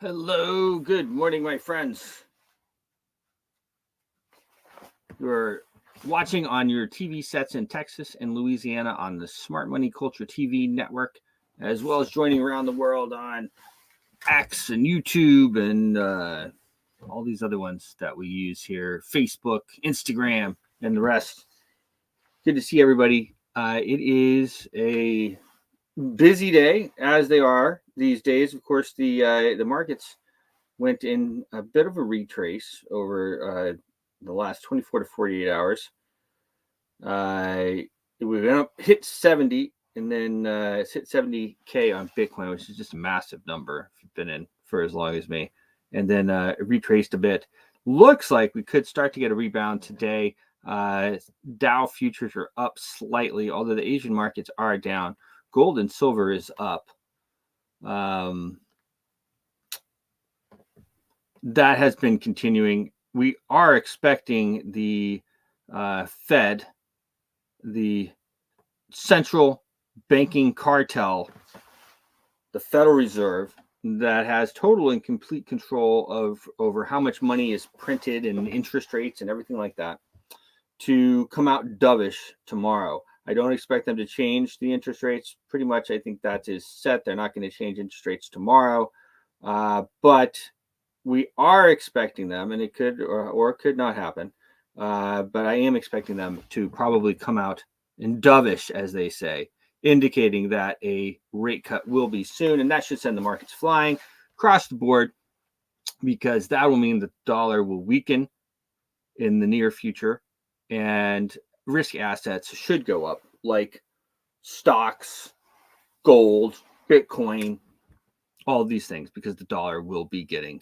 Hello, good morning, my friends. You're watching on your TV sets in Texas and Louisiana on the Smart Money Culture TV network, as well as joining around the world on X and YouTube and all these other ones that we use here, Facebook, Instagram, and the rest. Good to see everybody. It is a busy day, as they are these days. Of course, the markets went in a bit of a retrace over the last 24 to 48 hours. We went up, hit 70, and then it's hit 70K on Bitcoin, which is just a massive number if you've been in for as long as me. And then it retraced a bit. Looks like we could start to get a rebound today. Dow futures are up slightly, although the Asian markets are down. Gold and silver is up. That has been continuing. We are expecting the Fed, the central banking cartel, the Federal Reserve, that has total and complete control over how much money is printed and interest rates and everything like that, to come out dovish tomorrow. I don't expect them to change the interest rates. Pretty much, I think that is set. They're not going to change interest rates tomorrow, but we are expecting them, and it could or could not happen, but I am expecting them to probably come out in dovish, as they say, indicating that a rate cut will be soon, and that should send the markets flying across the board, because that will mean the dollar will weaken in the near future, and risk assets should go up, like stocks, gold, Bitcoin, all these things, because the dollar will be getting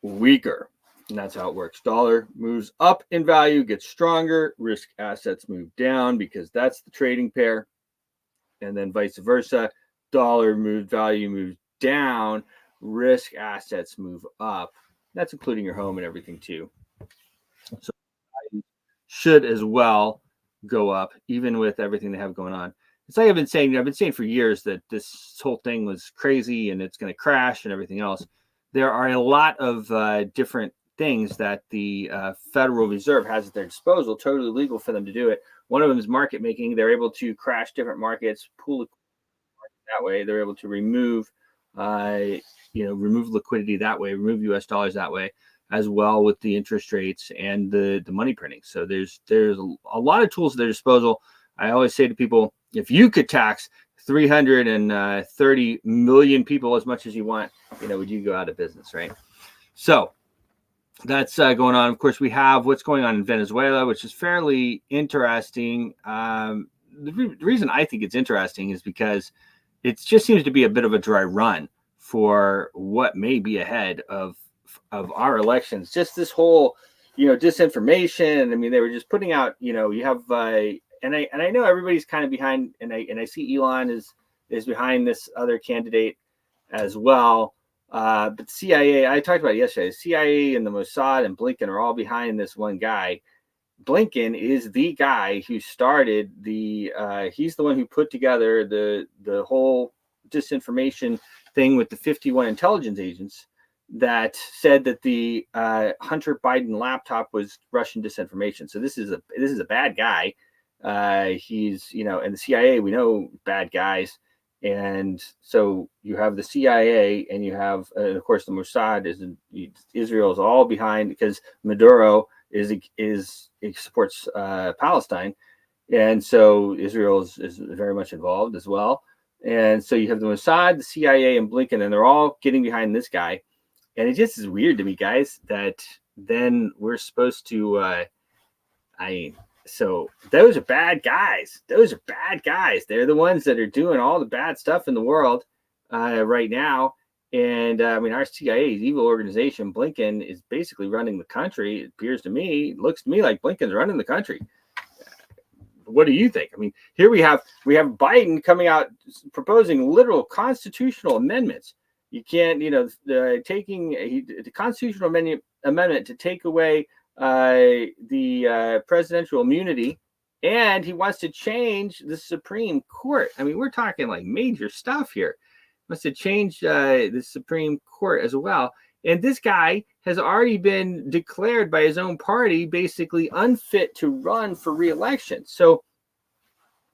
weaker. And that's how it works. Dollar moves up in value, gets stronger. Risk assets move down because that's the trading pair. And then vice versa. Dollar moves, value moves down. Risk assets move up. That's including your home and everything too. So should as well go up, even with everything they have going on. It's like I've been saying for years that this whole thing was crazy and it's going to crash and everything else. There are a lot of different things that the Federal Reserve has at their disposal, totally legal for them to do it. One of them is market making. They're able to crash different markets, pool that way. They're able to remove liquidity that way, remove U.S. dollars that way, as well with the interest rates and the money printing. So there's a lot of tools at their disposal. I always say to people, if you could tax 330 million people as much as you want, would you go out of business, right? So that's going on. Of course, we have what's going on in Venezuela, which is fairly interesting. The reason I think it's interesting is because it just seems to be a bit of a dry run for what may be ahead of our elections. Just this whole, disinformation. I mean, they were just putting out, you have, and I know everybody's kind of behind, and I see Elon is behind this other candidate as well. But CIA, I talked about it yesterday. CIA and the Mossad and Blinken are all behind this one guy. Blinken is the guy who started he's the one who put together the whole disinformation thing with the 51 intelligence agents that said that the Hunter Biden laptop was Russian disinformation. So this is a bad guy. He's, and the CIA, we know bad guys. And so you have the CIA, and you have, of course, the Mossad Israel is all behind, because Maduro he supports Palestine, and so Israel is very much involved as well. And so you have the Mossad, the CIA, and Blinken, and they're all getting behind this guy. And it just is weird to me, guys, that then we're supposed to. So those are bad guys. They're the ones that are doing all the bad stuff in the world right now. And our CIA is evil organization. Blinken is basically running the country. It appears to me, looks to me like Blinken's running the country. What do you think? I mean, here we have Biden coming out proposing literal constitutional amendments. You can't, taking the constitutional amendment to take away the presidential immunity, and he wants to change the Supreme Court. I mean, we're talking like major stuff here. must have changed the Supreme Court as well. And this guy has already been declared by his own party basically unfit to run for re-election. So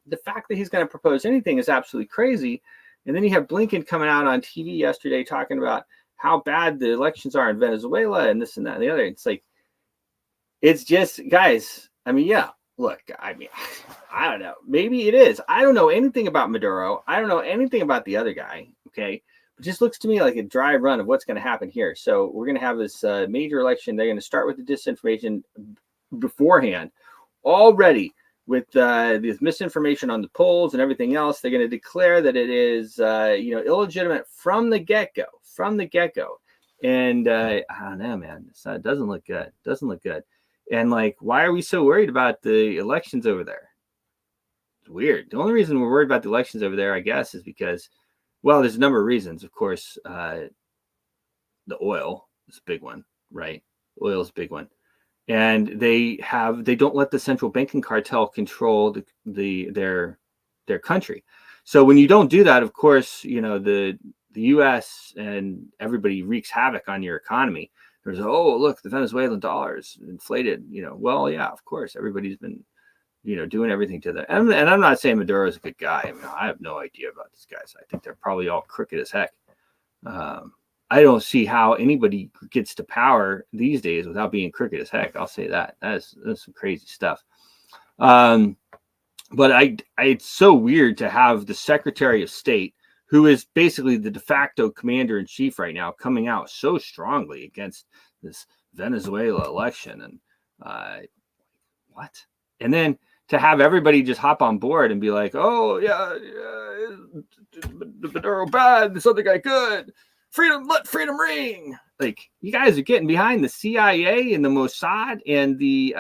the fact that he's going to propose anything is absolutely crazy. And then you have Blinken coming out on TV yesterday talking about how bad the elections are in Venezuela and this and that and the other. It's like, it's just, guys, I mean, yeah, look, I mean, I don't know. Maybe it is. I don't know anything about Maduro. I don't know anything about the other guy. Okay. It just looks to me like a dry run of what's going to happen here. So we're going to have this major election. They're going to start with the disinformation beforehand already with this misinformation on the polls and everything else. They're going to declare that it is, illegitimate from the get-go, And I don't know, man. It doesn't look good. And like, why are we so worried about the elections over there? It's weird. The only reason we're worried about the elections over there, I guess, is because, well, there's a number of reasons. Of course, the oil is a big one, right? Oil is a big one. And they don't let the central banking cartel control their country. So when you don't do that, of course, the U.S. and everybody wreaks havoc on your economy. There's, oh, look, the Venezuelan dollars inflated. Well, yeah, of course, everybody's been doing everything to that. And I'm not saying Maduro is a good guy. I mean, I have no idea about these guys. I think they're probably all crooked as heck. I don't see how anybody gets to power these days without being crooked as heck. I'll say that. That's some crazy stuff. But it's so weird to have the Secretary of State, who is basically the de facto commander in chief right now, coming out so strongly against this Venezuela election. And what? And then to have everybody just hop on board and be like, oh, yeah, Maduro bad, this other guy good. Freedom, let freedom ring. Like, you guys are getting behind the CIA and the Mossad and the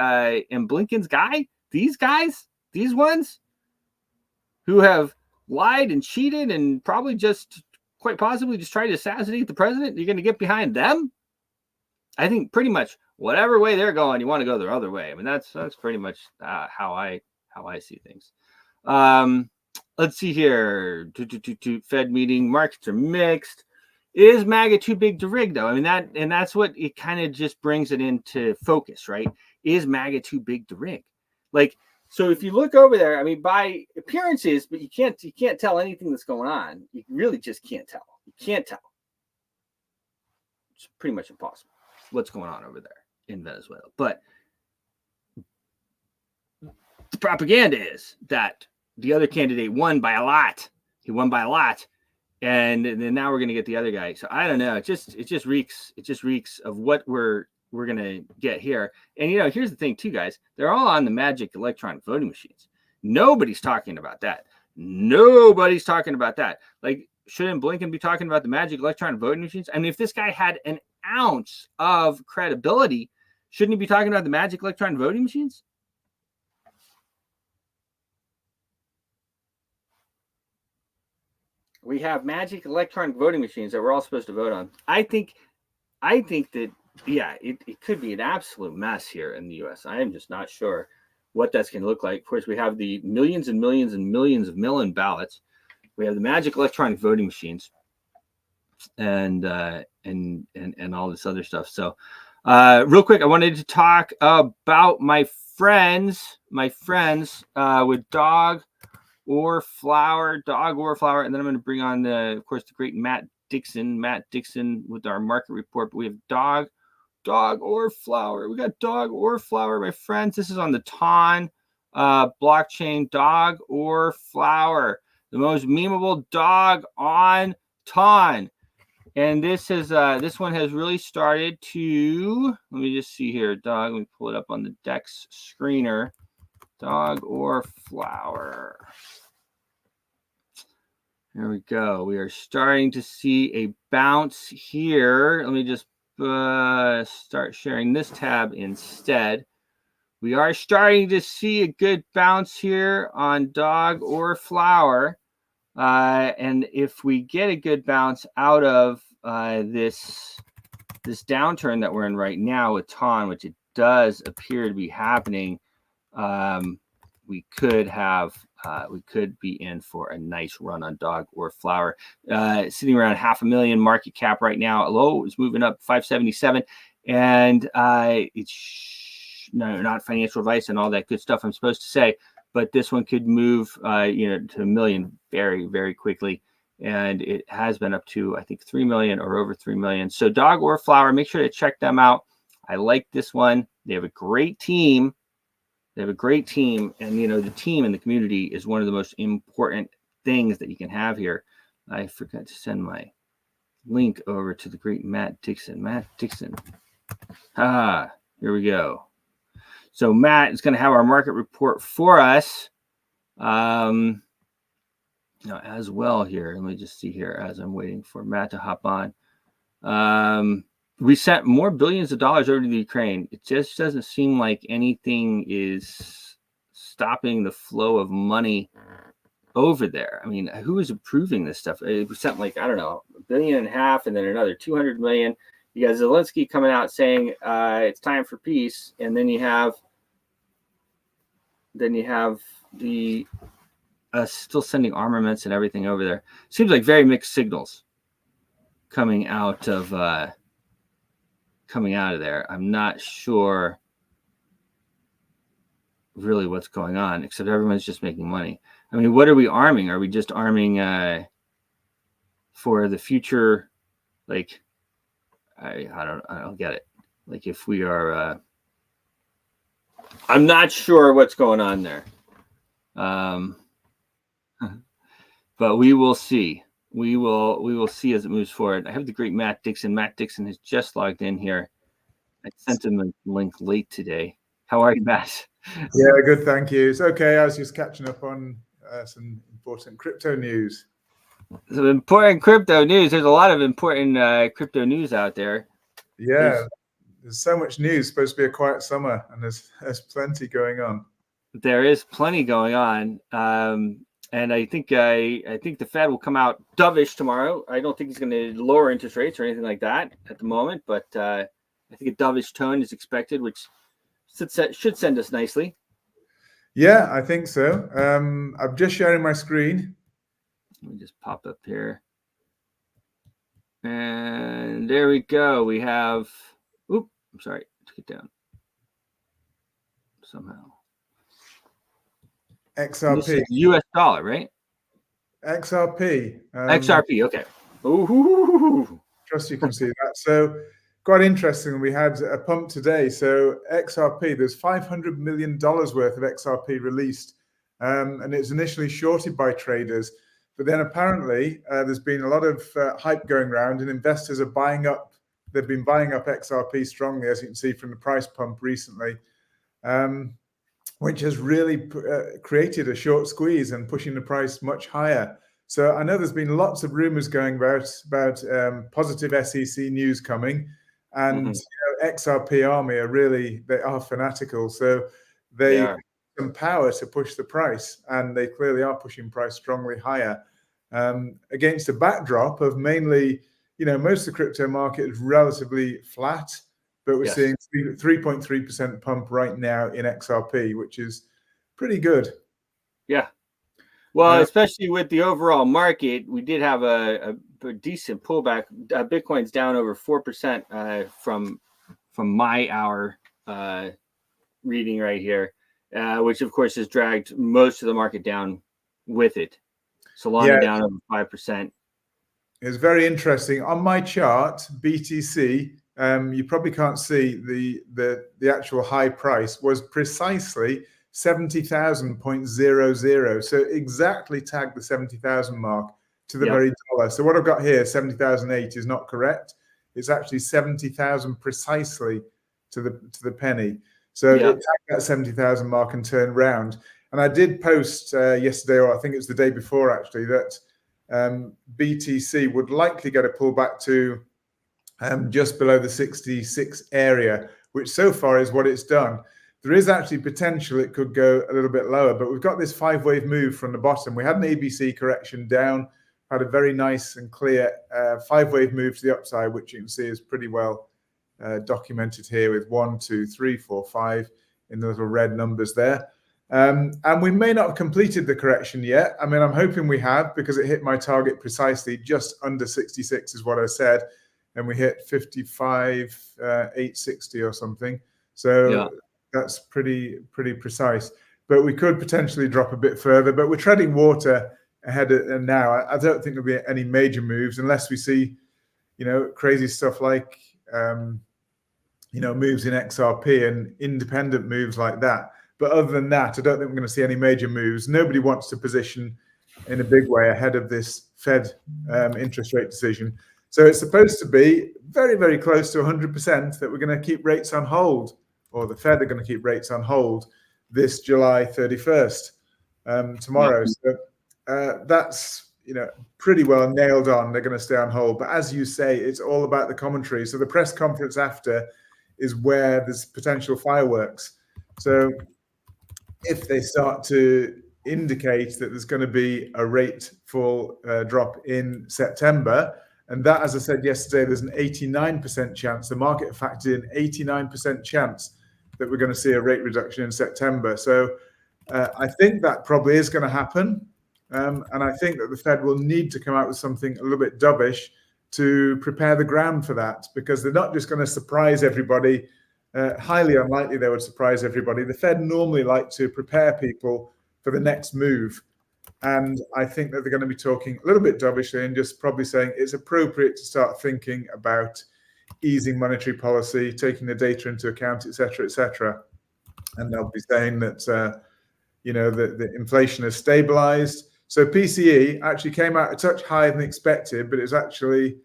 and Blinken's guy. These guys, these ones who have lied and cheated and probably just quite possibly just tried to assassinate the president. You're going to get behind them? I think pretty much whatever way they're going, you want to go the other way. I mean, that's pretty much how I see things. Let's see here. Fed meeting. Markets are mixed. Is MAGA too big to rig, though? I mean, that's what it kind of just brings it into focus, right? Is MAGA too big to rig? Like, so if you look over there, I mean, by appearances, but you can't tell anything that's going on. You really just can't tell. You can't tell. It's pretty much impossible what's going on over there in Venezuela. But the propaganda is that the other candidate won by a lot. He won by a lot. And then now we're going to get the other guy. So I don't know. It just reeks of what we're going to get here. And, here's the thing too, guys. They're all on the magic electronic voting machines. Nobody's talking about that. Like, shouldn't Blinken be talking about the magic electronic voting machines? I mean, if this guy had an ounce of credibility, shouldn't he be talking about the magic electronic voting machines? We have magic electronic voting machines that we're all supposed to vote on. I think that, yeah, it could be an absolute mess here in the U.S. I am just not sure what that's going to look like. Of course, we have the millions and millions and millions of mail-in ballots. We have the magic electronic voting machines, and all this other stuff. So, real quick, I wanted to talk about my friends with Dog or Flower, and then I'm going to bring on of course, the great Matt Dixon with our market report. But we have Dog or Flower. We got Dog or Flower, my friends. This is on the TON blockchain. Dog or Flower, the most memeable dog on TON. And this one has really started to, let me just see here, Dog. Let me pull it up on the DEX screener. Dog or Flower. There we go. We are starting to see a bounce here. Let me just start sharing this tab instead. We are starting to see a good bounce here on Dog or Flower. And if we get a good bounce out of this downturn that we're in right now with TON, which it does appear to be happening, we could have we could be in for a nice run on dog or flower. Sitting around 500,000 market cap right now. Low is moving up 577, and it's not financial advice and all that good stuff I'm supposed to say, but this one could move to 1 million very, very quickly. And it has been up to, I think, 3 million or over 3 million. So dog or flower, make sure to check them out. I like this one. They have a great team. And the team and the community is one of the most important things that you can have here. I forgot to send my link over to the great Matt Dixon. Here we go. So Matt is going to have our market report for us as well here. Let me just see here as I'm waiting for Matt to hop on. We sent more billions of dollars over to the Ukraine. It just doesn't seem like anything is stopping the flow of money over there. I mean, who is approving this stuff? We sent $1.5 billion and then another 200 million. You got Zelensky coming out saying it's time for peace, and then you have the still sending armaments and everything over there. Seems like very mixed signals coming out of there. I'm not sure really what's going on, except everyone's just making money. I mean, what are we arming? Are we just arming for the future? Like, I don't get it. Like, if we are, I'm not sure what's going on there. But we will see. We will see as it moves forward. I have the great Matt Dixon. Matt Dixon has just logged in here. I sent him a link late today. How are you, Matt? Yeah, good, thank you. It's okay. I was just catching up on some important crypto news. Some important crypto news. There's a lot of important crypto news out there. Yeah, there's so much news. It's supposed to be a quiet summer, and there's plenty going on. There is plenty going on. And I think the Fed will come out dovish tomorrow. I don't think he's going to lower interest rates or anything like that at the moment, but I think a dovish tone is expected, which should send us nicely. Yeah, I think so. I'm just sharing my screen. Let me just pop up here. And there we go. We have, I'm sorry, took it down somehow. XRP. US dollar, right? XRP. XRP, okay. Ooh. Trust you can see that. So quite interesting. We had a pump today. So XRP, there's $500 million worth of XRP released. And it's initially shorted by traders. But then apparently there's been a lot of hype going around, and investors are buying up. They've been buying up XRP strongly, as you can see from the price pump recently, which has really created a short squeeze and pushing the price much higher. So I know there's been lots of rumors going about positive SEC news coming, and XRP Army they are fanatical. So they have some power to push the price, and they clearly are pushing price strongly higher against a backdrop of mainly, most of the crypto market is relatively flat, but we're seeing 3.3% pump right now in XRP, which is pretty good. Yeah. Well, especially with the overall market, we did have a decent pullback. Bitcoin's down over 4% from my hour reading right here, which of course has dragged most of the market down with it. Solana down over 5%. It's very interesting. On my chart, BTC, you probably can't see the actual high price was precisely 70,000.00. So exactly tagged the 70,000 mark to the very dollar. So what I've got here, 70,008, is not correct. It's actually 70,000 precisely to the penny. So it tagged that 70,000 mark and turned round. And I did post yesterday, or I think it was the day before actually, that BTC would likely get a pullback to just below the 66 area, which so far is what it's done. There is actually potential it could go a little bit lower, but we've got this 5-wave move from the bottom. We had an ABC correction down, had a very nice and clear 5-wave move to the upside, which you can see is pretty well documented here with 1, 2, 3, 4, 5 in the little red numbers there. And we may not have completed the correction yet. I mean, I'm hoping we have, because it hit my target precisely. Just under 66 is what I said. And we hit 55,860 or something. So that's pretty precise. But we could potentially drop a bit further. But we're treading water ahead now. I don't think there'll be any major moves unless we see, crazy stuff like, moves in XRP and independent moves like that. But other than that, I don't think we're going to see any major moves. Nobody wants to position in a big way ahead of this Fed interest rate decision. So it's supposed to be very, very close to 100% that we're going to keep rates on hold, or the Fed are going to keep rates on hold this July 31st, tomorrow. So that's, pretty well nailed on. They're going to stay on hold. But as you say, it's all about the commentary. So the press conference after is where there's potential fireworks. So if they start to indicate that there's going to be a rateful drop in September, and that, as I said yesterday, there's an 89% chance, the market factored in 89% chance that we're going to see a rate reduction in September. So I think that probably is going to happen. And I think that the Fed will need to come out with something a little bit dovish to prepare the ground for that, because they're not just going to surprise everybody. Highly unlikely they would surprise everybody. The Fed normally like to prepare people for the next move. And I think that they're going to be talking a little bit dovishly and just probably saying it's appropriate to start thinking about easing monetary policy, taking the data into account, et cetera, and they'll be saying that, the inflation has stabilized. So PCE actually came out a touch higher than expected, but it's actually,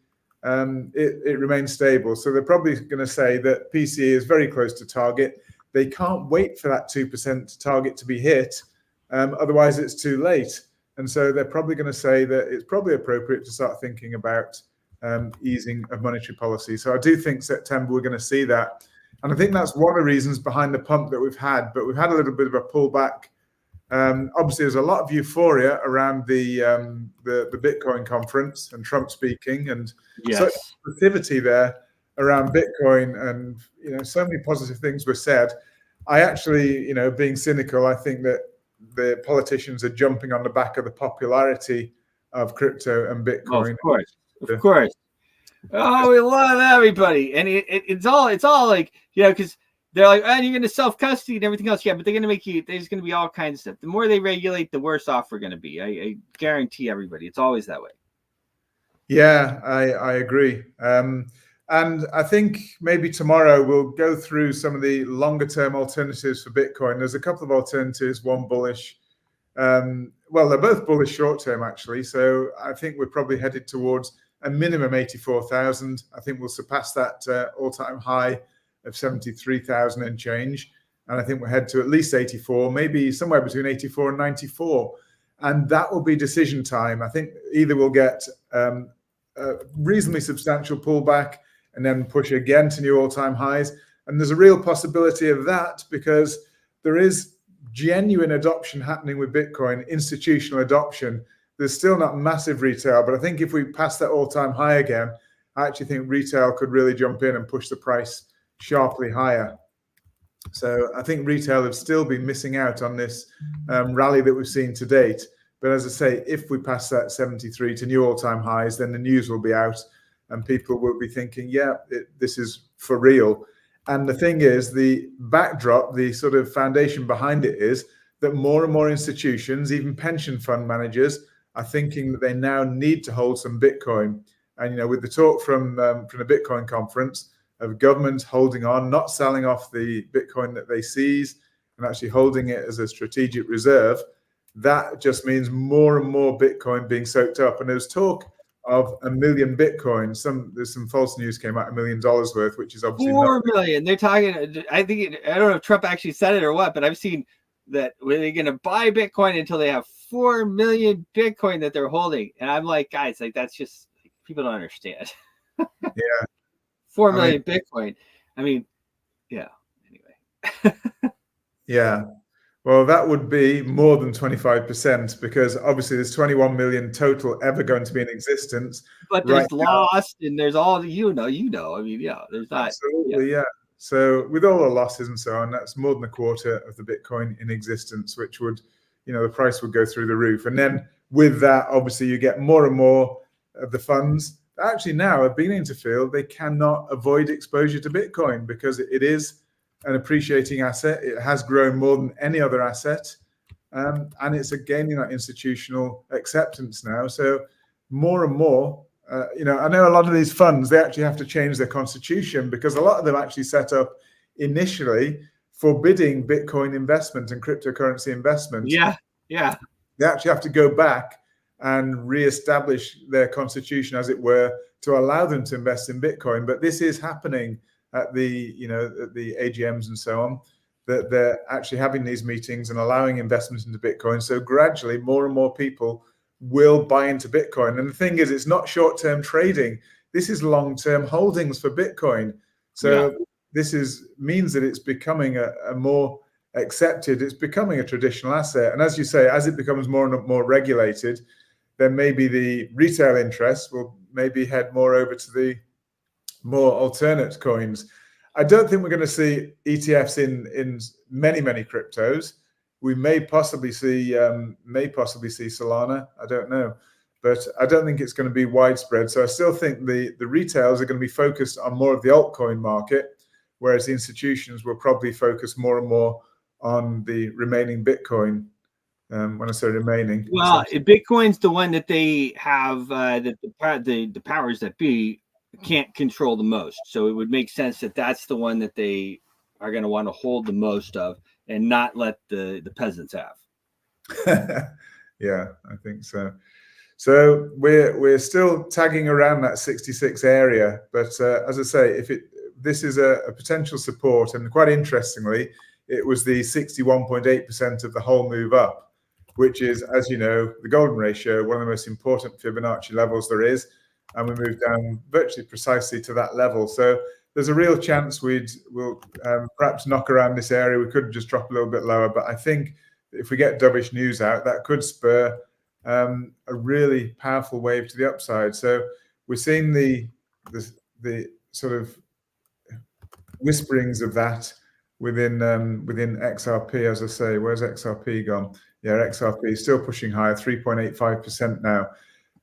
it remains stable. So they're probably going to say that PCE is very close to target. They can't wait for that 2% target to be hit. Otherwise, it's too late. And so they're probably going to say that it's probably appropriate to start thinking about easing of monetary policy. So I do think September we're going to see that. And I think that's one of the reasons behind the pump that we've had. But we've had a little bit of a pullback. Obviously, there's a lot of euphoria around the Bitcoin conference and Trump speaking, and such positivity there around Bitcoin, and so many positive things were said. I actually, being cynical, I think that the politicians are jumping on the back of the popularity of crypto and Bitcoin. Of course. Oh, we love everybody, and it's all like, because they're like, and you're going to self-custody and everything else. Yeah, but they're going to make you, there's going to be all kinds of stuff. The more they regulate, the worse off we're going to be. I guarantee everybody. It's always that way. Yeah, I agree. And I think maybe tomorrow we'll go through some of the longer term alternatives for Bitcoin. There's a couple of alternatives, one bullish. Well, they're both bullish short term, actually. So I think we're probably headed towards a minimum 84,000. I think we'll surpass that all-time high of 73,000 and change. And I think we'll head to at least 84, maybe somewhere between 84 and 94. And that will be decision time. I think either we'll get a reasonably substantial pullback and then push again to new all-time highs. And there's a real possibility of that because there is genuine adoption happening with Bitcoin, institutional adoption. There's still not massive retail, but I think if we pass that all-time high again, I actually think retail could really jump in and push the price sharply higher. So I think retail have still been missing out on this rally that we've seen to date. But as I say, if we pass that 73 to new all-time highs, then the news will be out and people will be thinking, yeah, this is for real. And the thing is, the backdrop, the sort of foundation behind it is that more and more institutions, even pension fund managers, are thinking that they now need to hold some Bitcoin. And, with the talk from the Bitcoin conference of governments holding on, not selling off the Bitcoin that they seize and actually holding it as a strategic reserve, that just means more and more Bitcoin being soaked up. And there's talk of 1 million Bitcoin. There's some false news came out, $1 million worth, which is obviously 4 million. They're talking. I don't know if Trump actually said it or what, but I've seen that they're going to buy Bitcoin until they have 4 million Bitcoin that they're holding. And I'm like, guys, like that's just people don't understand. Yeah. 4 million Bitcoin. I mean, yeah. Anyway. Yeah. Well, that would be more than 25% because obviously there's 21 million total ever going to be in existence. But there's lost and there's all I mean, there's not. Absolutely, yeah. So with all the losses and so on, that's more than a quarter of the Bitcoin in existence, which would, the price would go through the roof. And then with that, obviously, you get more and more of the funds that actually now are beginning to feel they cannot avoid exposure to Bitcoin because it is an appreciating asset. It has grown more than any other asset. And it's gaining that institutional acceptance now. So more and more, I know a lot of these funds, they actually have to change their constitution because a lot of them actually set up initially forbidding Bitcoin investment and cryptocurrency investment. Yeah. They actually have to go back and reestablish their constitution, as it were, to allow them to invest in Bitcoin. But this is happening at the AGMs and so on, that they're actually having these meetings and allowing investment into Bitcoin. So gradually, more and more people will buy into Bitcoin. And the thing is, it's not short-term trading. This is long-term holdings for Bitcoin. So this means that it's becoming a more accepted, it's becoming a traditional asset. And as you say, as it becomes more and more regulated, then maybe the retail interest will maybe head more over to the more alternate coins. I don't think we're going to see ETFs in many cryptos. We may possibly see Solana. I don't know, but I don't think it's going to be widespread. So I still think the retailers are going to be focused on more of the altcoin market, whereas the institutions will probably focus more and more on the remaining Bitcoin. When I say remaining, well, Bitcoin's the one that they have that the powers that be can't control the most. So it would make sense that that's the one that they are going to want to hold the most of and not let the peasants have. Yeah, I think so. So we're still tagging around that 66 area, but as I say, this is a potential support, and quite interestingly, it was the 61.8% of the whole move up, which is, as you know, the golden ratio, one of the most important Fibonacci levels there is, and we moved down virtually precisely to that level. So there's a real chance we'll perhaps knock around this area. We could just drop a little bit lower, but I think if we get dovish news out, that could spur a really powerful wave to the upside. So we're seeing the sort of whisperings of that within XRP, as I say. Where's XRP gone? Yeah, XRP is still pushing higher, 3.85% now.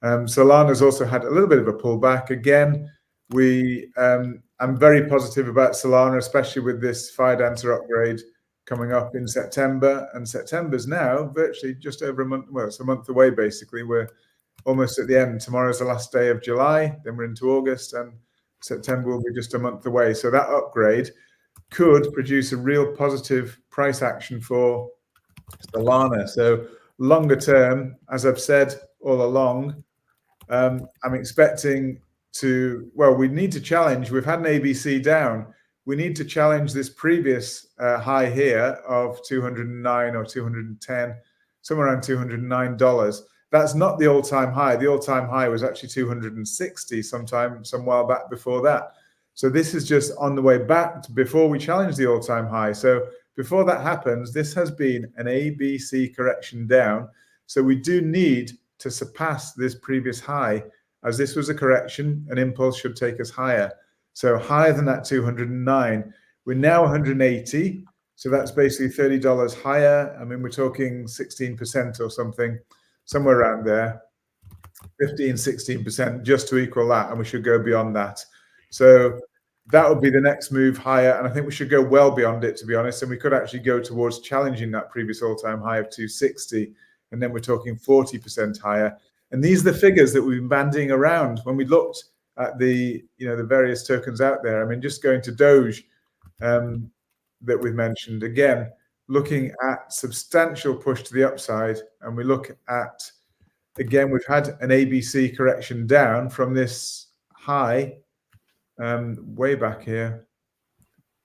Solana's also had a little bit of a pullback. Again, I'm very positive about Solana, especially with this Firedancer upgrade coming up in September. And September's now virtually just over a month. Well, it's a month away, basically. We're almost at the end. Tomorrow's the last day of July. Then we're into August, and September will be just a month away. So that upgrade could produce a real positive price action for Solana. So longer term, as I've said all along, I'm expecting we need to challenge. We've had an ABC down. We need to challenge this previous high here of 209 or 210, somewhere around $209. That's not the all-time high. The all-time high was actually 260 some while back before that. So this is just on the way back before we challenge the all-time high. So before that happens, this has been an ABC correction down. So we do need to surpass this previous high. As this was a correction, an impulse should take us higher. So higher than that 209. We're now 180. So that's basically $30 higher. I mean, we're talking 16% or something, somewhere around there, 15, 16% just to equal that. And we should go beyond that. So that would be the next move higher. And I think we should go well beyond it, to be honest. And we could actually go towards challenging that previous all-time high of 260. And then we're talking 40% higher. And these are the figures that we've been bandying around when we looked at the various tokens out there. I mean, just going to Doge that we've mentioned, again, looking at substantial push to the upside. And we look at, again, we've had an ABC correction down from this high way back here.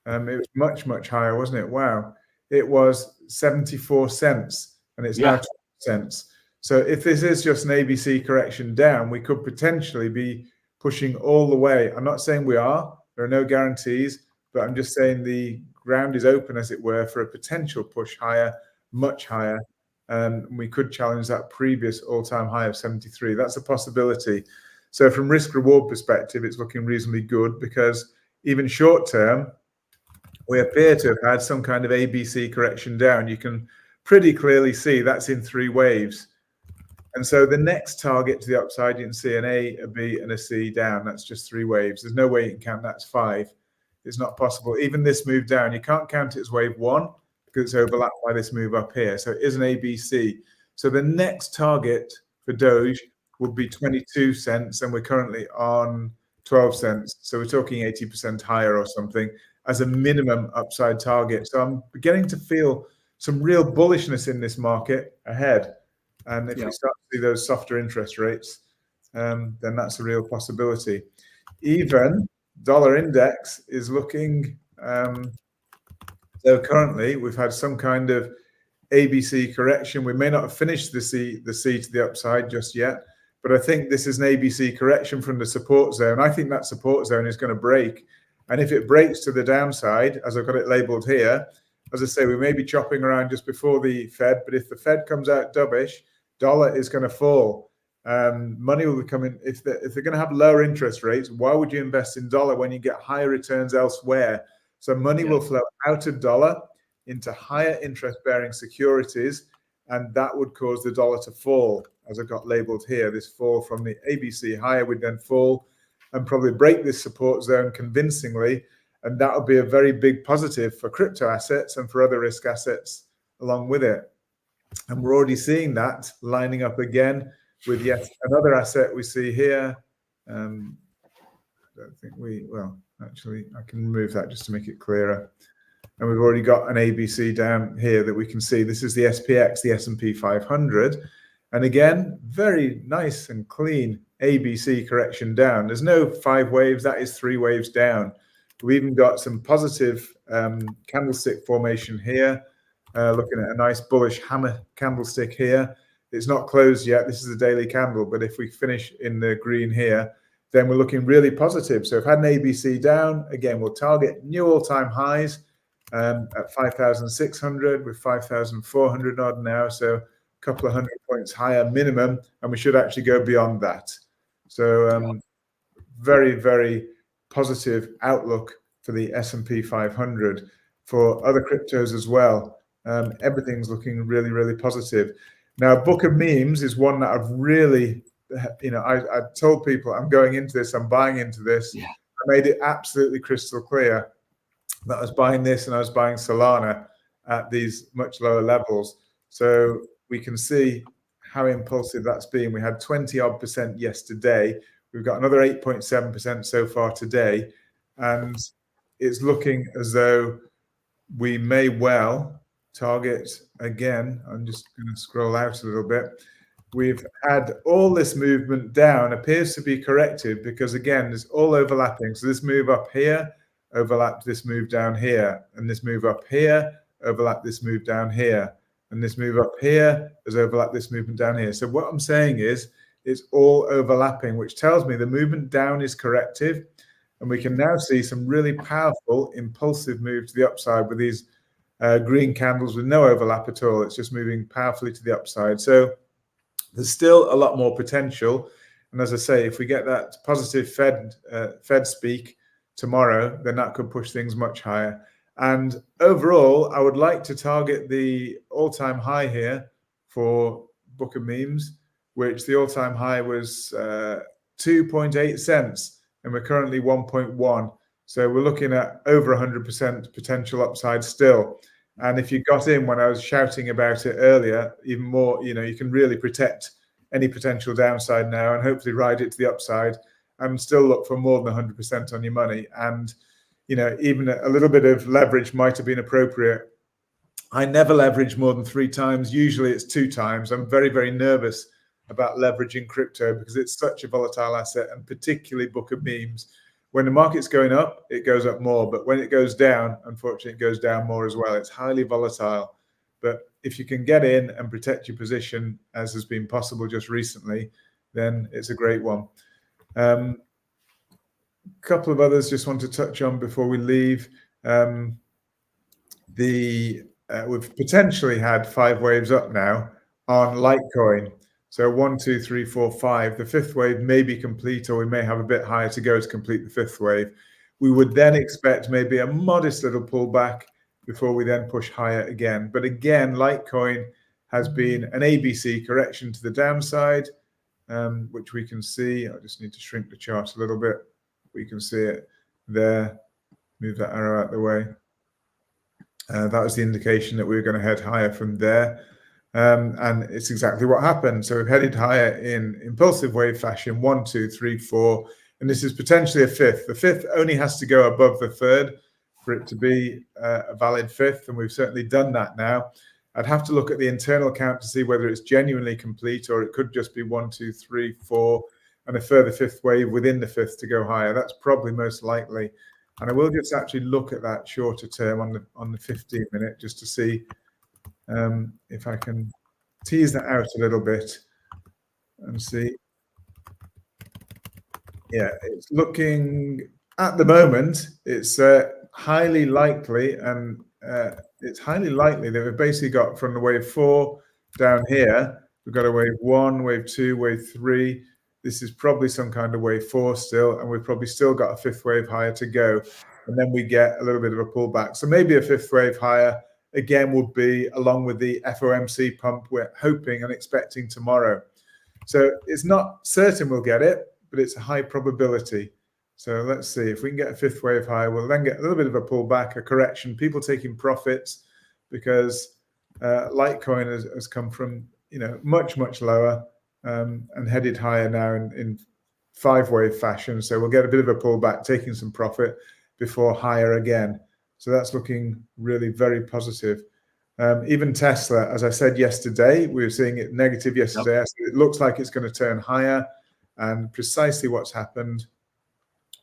It was much higher, wasn't it? Wow. It was 74 cents and it's now 20 cents. So if this is just an ABC correction down, we could potentially be pushing all the way. I'm not saying we are. There are no guarantees, but I'm just saying the ground is open, as it were, for a potential push higher, much higher. We could challenge that previous all-time high of 73. That's a possibility. So from risk-reward perspective, it's looking reasonably good because even short-term, we appear to have had some kind of ABC correction down. You can pretty clearly see that's in 3 waves. And so the next target to the upside, you can see an A, a B, and a C down. That's just 3 waves. There's no way you can count that's 5. It's not possible. Even this move down, you can't count it as wave 1 because it's overlapped by this move up here. So it is an ABC. So the next target for Doge would be 22 cents, and we're currently on 12 cents. So we're talking 80% higher or something as a minimum upside target. So I'm beginning to feel some real bullishness in this market ahead. And if we start to see those softer interest rates, then that's a real possibility. Even dollar index is looking, so currently we've had some kind of ABC correction. We may not have finished the C to the upside just yet, but I think this is an ABC correction from the support zone. I think that support zone is going to break. And if it breaks to the downside, as I've got it labeled here, as I say, we may be chopping around just before the Fed, but if the Fed comes out dovish, dollar is going to fall. Money will be coming. If they're going to have lower interest rates, why would you invest in dollar when you get higher returns elsewhere? So money will flow out of dollar into higher interest-bearing securities, and that would cause the dollar to fall, as I've got labeled here. This fall from the ABC higher would then fall and probably break this support zone convincingly, and that would be a very big positive for crypto assets and for other risk assets along with it. And we're already seeing that lining up again with yet another asset we see here. I don't think well, actually, I can remove that just to make it clearer. And we've already got an ABC down here that we can see. This is the SPX, the S&P 500. And again, very nice and clean ABC correction down. There's no 5 waves, that is 3 waves down. We've even got some positive candlestick formation here. Looking at a nice bullish hammer candlestick here. It's not closed yet. This is a daily candle, but if we finish in the green here, then we're looking really positive. So we've had an ABC down. Again, we'll target new all-time highs at 5,600 with 5,400 odd now. So a couple of 100 points higher minimum, and we should actually go beyond that. So very, very positive outlook for the S&P 500. For other cryptos as well. Everything's looking really, really positive. Now, Book of Memes is one that I've really, I told people I'm going into this, I'm buying into this. Yeah. I made it absolutely crystal clear that I was buying this and I was buying Solana at these much lower levels. So we can see how impulsive that's been. We had 20 odd % yesterday. We've got another 8.7% so far today. And it's looking as though we may well target again. I'm just going to scroll out a little bit. We've had all this movement down appears to be corrected because again, it's all overlapping. So this move up here overlapped this move down here, and this move up here overlapped this move down here, and this move up here has overlapped this movement down here. So what I'm saying is it's all overlapping, which tells me the movement down is corrective. And we can now see some really powerful, impulsive move to the upside with these green candles with no overlap at all. It's just moving powerfully to the upside. So there's still a lot more potential. And as I say, if we get that positive Fed speak tomorrow, then that could push things much higher. And overall, I would like to target the all-time high here for Book of Memes, which the all-time high was 2.8 cents. And we're currently 1.1. So we're looking at over 100% potential upside still. And if you got in when I was shouting about it earlier, even more, you can really protect any potential downside now and hopefully ride it to the upside and still look for more than 100% on your money. And, even a little bit of leverage might have been appropriate. I never leverage more than 3 times. Usually it's 2 times. I'm very, very nervous about leveraging crypto because it's such a volatile asset, and particularly Book of Memes. When the market's going up, it goes up more, but when it goes down, unfortunately, it goes down more as well. It's highly volatile, but if you can get in and protect your position, as has been possible just recently, then it's a great one. A couple of others just want to touch on before we leave. We've potentially had 5 waves up now on Litecoin. So 1, 2, 3, 4, 5. The 5th wave may be complete, or we may have a bit higher to go to complete the 5th wave. We would then expect maybe a modest little pullback before we then push higher again. But again, Litecoin has been an ABC correction to the downside, which we can see. I just need to shrink the chart a little bit. We can see it there. Move that arrow out the way. That was the indication that we were going to head higher from there. And it's exactly what happened. So we've headed higher in impulsive wave fashion, 1, 2, 3, 4, and this is potentially a fifth. The fifth only has to go above the third for it to be a valid fifth, and we've certainly done that now. I'd have to look at the internal count to see whether it's genuinely complete, or it could just be 1, 2, 3, 4, and a further fifth wave within the fifth to go higher. That's probably most likely. And I will just actually look at that shorter term on the 15-minute just to see if I can tease that out a little bit and see. Yeah, it's looking at the moment, it's highly likely, and it's highly likely that we've basically got from the wave 4 down here, we've got a wave 1, wave 2, wave 3. This is probably some kind of wave 4 still, and we've probably still got a fifth wave higher to go. And then we get a little bit of a pullback. So maybe a fifth wave higher again would be along with the FOMC pump we're hoping and expecting tomorrow. So it's not certain we'll get it, but it's a high probability. So let's see if we can get a fifth wave higher. We'll then get a little bit of a pullback, a correction, people taking profits because Litecoin has come from much lower and headed higher now in 5-wave fashion. So we'll get a bit of a pullback, taking some profit before higher again. So that's looking really very positive. Even Tesla, as I said yesterday, we were seeing it negative yesterday. Yep. It looks like it's going to turn higher, and precisely what's happened.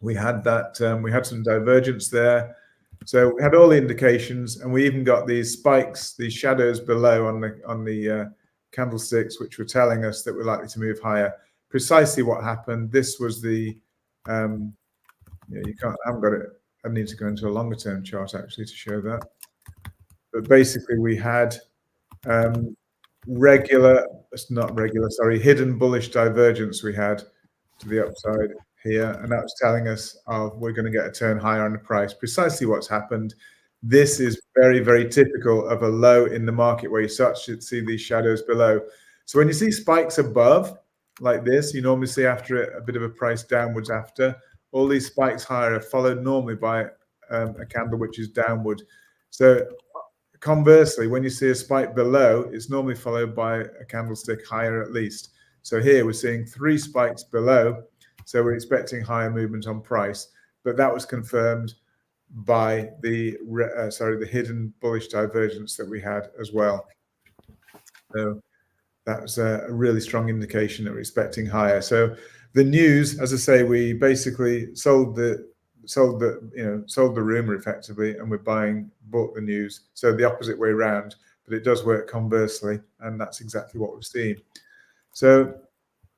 We had that. We had some divergence there. So we had all the indications, and we even got these spikes, these shadows below on the candlesticks, which were telling us that we're likely to move higher. Precisely what happened. This was the. You can't. I haven't got it. I need to go into a longer term chart actually to show that. But basically, we had hidden bullish divergence we had to the upside here, and that was telling us we're going to get a turn higher on the price. Precisely what's happened. This is very, very typical of a low in the market where you start to see these shadows below. So when you see spikes above like this, you normally see after it a bit of a price downwards after. All these spikes higher are followed normally by a candle which is downward. So conversely, when you see a spike below, it's normally followed by a candlestick higher at least. So here we're seeing 3 spikes below. So we're expecting higher movement on price, but that was confirmed by the hidden bullish divergence that we had as well. So that was a really strong indication that we're expecting higher. So the news, as I say, we basically sold the rumor effectively, and we're bought the news. So the opposite way around, but it does work conversely, and that's exactly what we've seen. So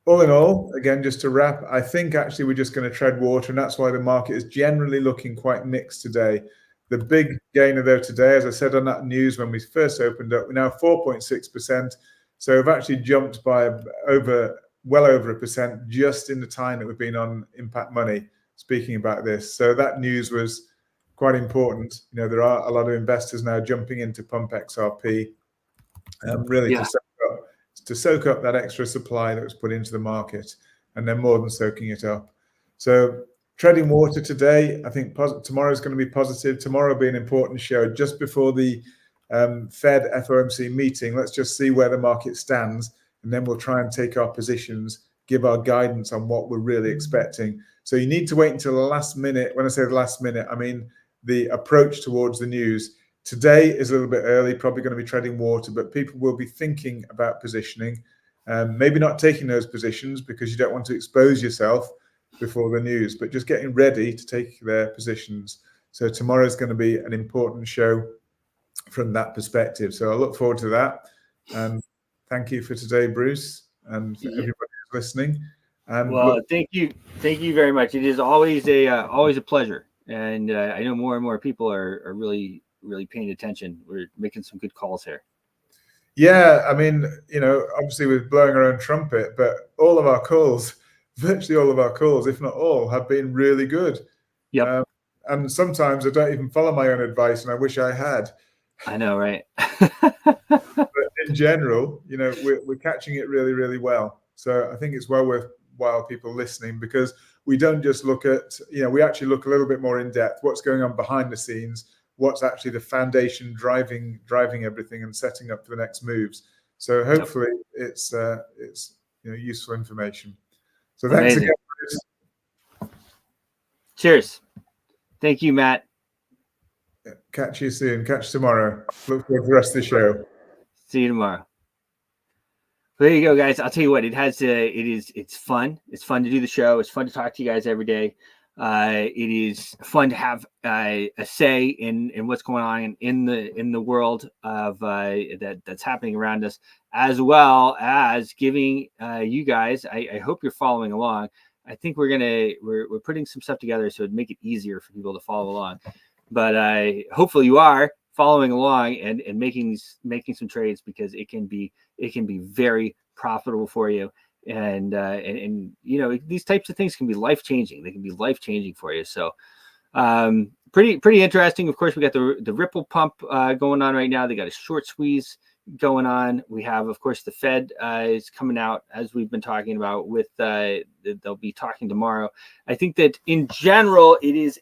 all in all, again, just to wrap, I think actually we're just going to tread water, and that's why the market is generally looking quite mixed today. The big gainer though today, as I said on that news when we first opened up, we're now 4.6%. So we've actually jumped by well over 1% just in the time that we've been on Impact Money speaking about this. So that news was quite important. There are a lot of investors now jumping into Pump XRP, really to soak up that extra supply that was put into the market, and they're more than soaking it up. So treading water today, I think tomorrow is going to be positive. Tomorrow will be an important show just before the Fed FOMC meeting. Let's just see where the market stands, and then we'll try and take our positions, give our guidance on what we're really expecting. So you need to wait until the last minute. When I say the last minute, I mean the approach towards the news. Today is a little bit early, probably going to be treading water, but people will be thinking about positioning, maybe not taking those positions because you don't want to expose yourself before the news, but just getting ready to take their positions. So tomorrow is going to be an important show from that perspective. So I look forward to that. And thank you for today, Bruce, and for everybody who's listening. And thank you very much. It is always a pleasure, and I know more and more people are really paying attention. We're making some good calls here. Yeah, I mean, obviously we're blowing our own trumpet, but all of our calls, virtually all of our calls, if not all, have been really good. Yep. And sometimes I don't even follow my own advice, and I wish I had. I know, right? But in general, we're catching it really, really well. So I think it's well worthwhile people listening, because we don't just look at, we actually look a little bit more in depth, what's going on behind the scenes, what's actually the foundation driving everything and setting up for the next moves. So hopefully it's useful information. So thanks Amazing. again, Bruce. Cheers. Thank you, Matt. Catch you soon. Catch you tomorrow. Look forward to the rest of the show. See you tomorrow. There you go, guys. I'll tell you what, it's fun. It's fun to do the show. It's fun to talk to you guys every day. It is fun to have a say in what's going on in the world of that's happening around us, as well as giving you guys. I hope you're following along. I think we're putting some stuff together so it'd make it easier for people to follow along. But hopefully you are following along and making some trades, because it can be very profitable for you. And these types of things can be life-changing. They can be life-changing for you. So pretty interesting. Of course, we got the Ripple pump going on right now. They got a short squeeze going on. We have, of course, the Fed is coming out, as we've been talking about, with they'll be talking tomorrow. I think that in general, it is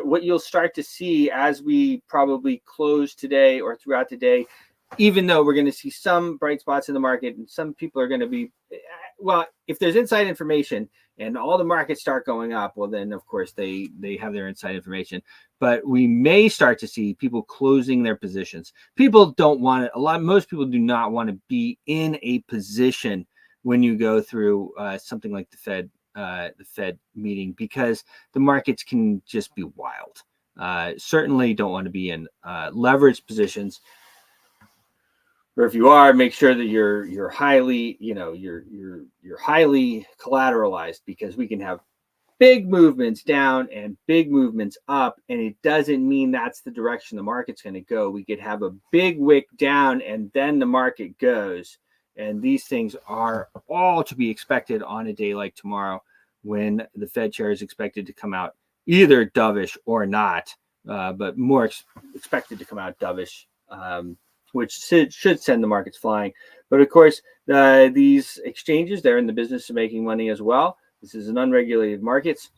what you'll start to see as we probably close today or throughout the day, even though we're going to see some bright spots in the market and some people are going to be, well, if there's inside information and all the markets start going up, well, then of course they have their inside information. But we may start to see people closing their positions. People don't want it. Most people do not want to be in a position when you go through something like the Fed meeting, because the markets can just be wild. Certainly don't want to be in leveraged positions. Or if you are, make sure that you're highly, you're highly collateralized, because we can have big movements down and big movements up, and it doesn't mean that's the direction the market's going to go. We could have a big wick down and then the market goes. And these things are all to be expected on a day like tomorrow, when the Fed chair is expected to come out either dovish or not, but more expected to come out dovish, which should send the markets flying. But of course, these exchanges, they're in the business of making money as well. This is an unregulated markets.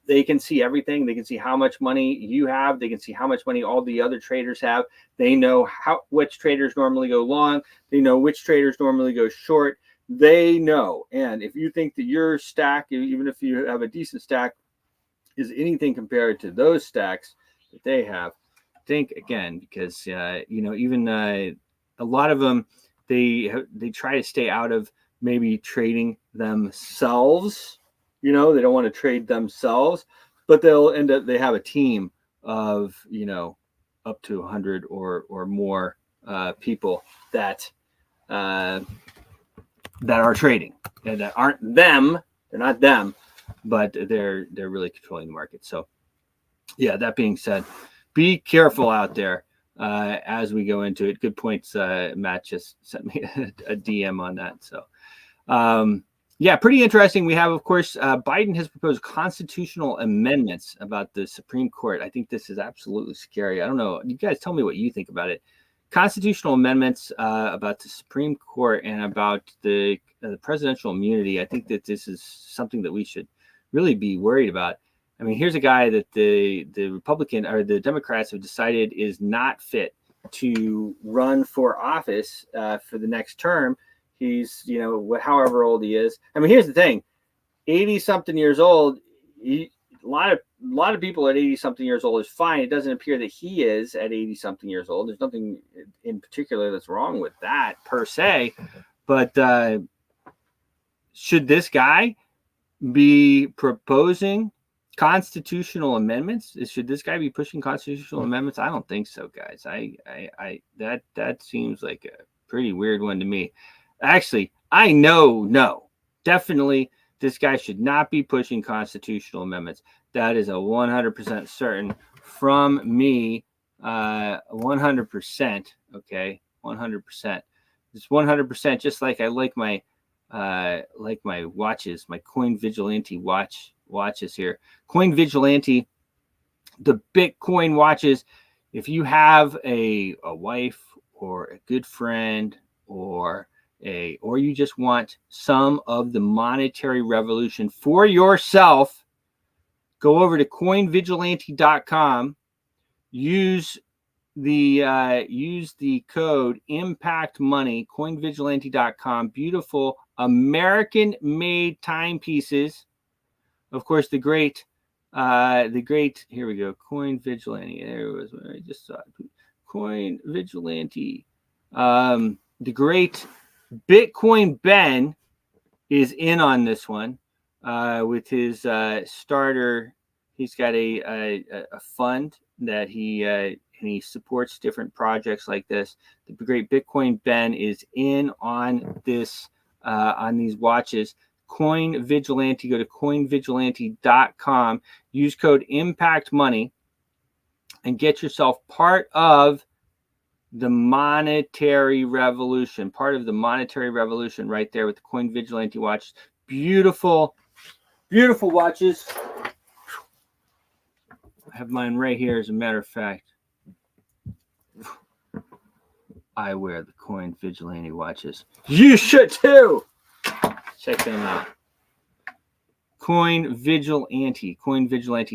They can see everything. They can see how much money you have. They can see how much money all the other traders have. They know which traders normally go long. They know which traders normally go short. They know. And if you think that your stack, even if you have a decent stack, is anything compared to those stacks that they have, think again, because even a lot of them, they try to stay out of maybe trading themselves. They don't want to trade themselves, but they'll end up, they have a team of up to 100 or more people that are trading, and that aren't them. They're not them, but they're really controlling the market. So yeah, that being said, be careful out there as we go into it. Good points. Matt just sent me a DM on that. So, yeah, pretty interesting. We have, of course, Biden has proposed constitutional amendments about the Supreme Court. I think this is absolutely scary. I don't know. You guys tell me what you think about it. Constitutional amendments about the Supreme Court and about the presidential immunity. I think that this is something that we should really be worried about. I mean, here's a guy that the Republican or the Democrats have decided is not fit to run for office for the next term. He's, however old he is. I mean, here's the thing: 80-something years old. A lot of people at 80-something years old is fine. It doesn't appear that he is at 80-something years old. There's nothing in particular that's wrong with that per se. But should this guy be proposing constitutional amendments? Should this guy be pushing constitutional amendments? I don't think so, guys. That seems like a pretty weird one to me. Actually, I know, definitely this guy should not be pushing constitutional amendments. That is a 100% certain from me. 100%. Okay, 100%. It's 100%. Just like I like my watches, my Coin Vigilante watches here. Coin Vigilante the Bitcoin watches. If you have a wife or a good friend or you just want some of the monetary revolution for yourself, go over to coinvigilante.com, use the code impact money, coinvigilante.com. Beautiful American made timepieces. Of course, the great, here we go, Coin Vigilante. There it was. I just saw it. Coin Vigilante. The great Bitcoin Ben is in on this one with his starter. He's got a fund that he supports different projects like this. The great Bitcoin Ben is in on this on these watches. Coin Vigilante. Go to coinvigilante.com. Use code Impact Money and get yourself part of the monetary revolution. Part of the monetary revolution right there with the Coin Vigilante watch. Beautiful, beautiful watches. I have mine right here, as a matter of fact. I wear the Coin Vigilante watches. You should too. Check them out. Coin Vigilante.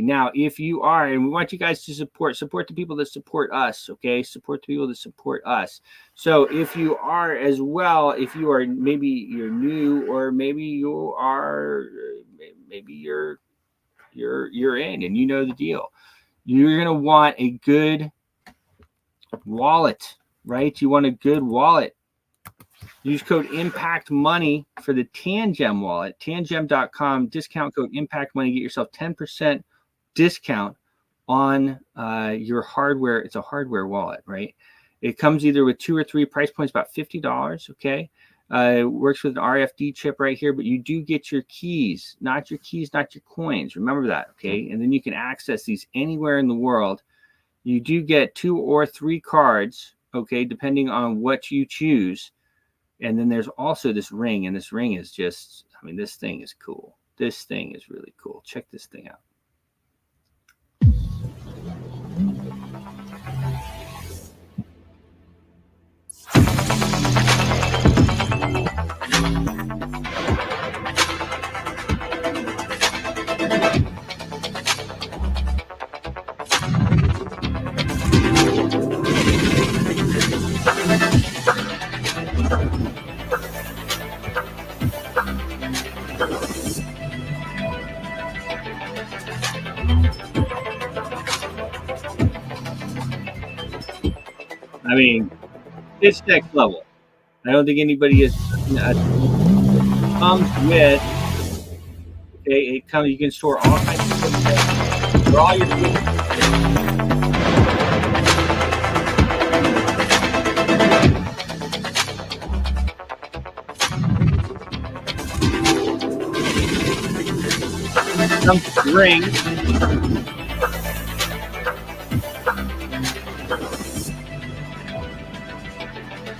Now, if you are, and we want you guys to support the people that support us, okay? Support the people that support us. So if you are as well, if you are, maybe you're new, or maybe you are, maybe you're in and you know the deal. You're going to want a good wallet, right? You want a good wallet. Use code Impact Money for the Tangem wallet. Tangem.com, discount code Impact Money. Get yourself 10% discount on your hardware. It's a hardware wallet, right? It comes either with 2 or 3 price points, about $50, okay? It works with an RFD chip right here, but you do get your keys, not your coins. Remember that, okay? And then you can access these anywhere in the world. You do get 2 or 3 cards, okay, depending on what you choose. And then there's also this ring, and this ring is just, I mean, this thing is cool. This thing is really cool. Check this thing out. I mean, it's next level. I don't think anybody is. Comes with. Okay, it comes. You can store all kinds of stuff for all your food. Comes with the ring.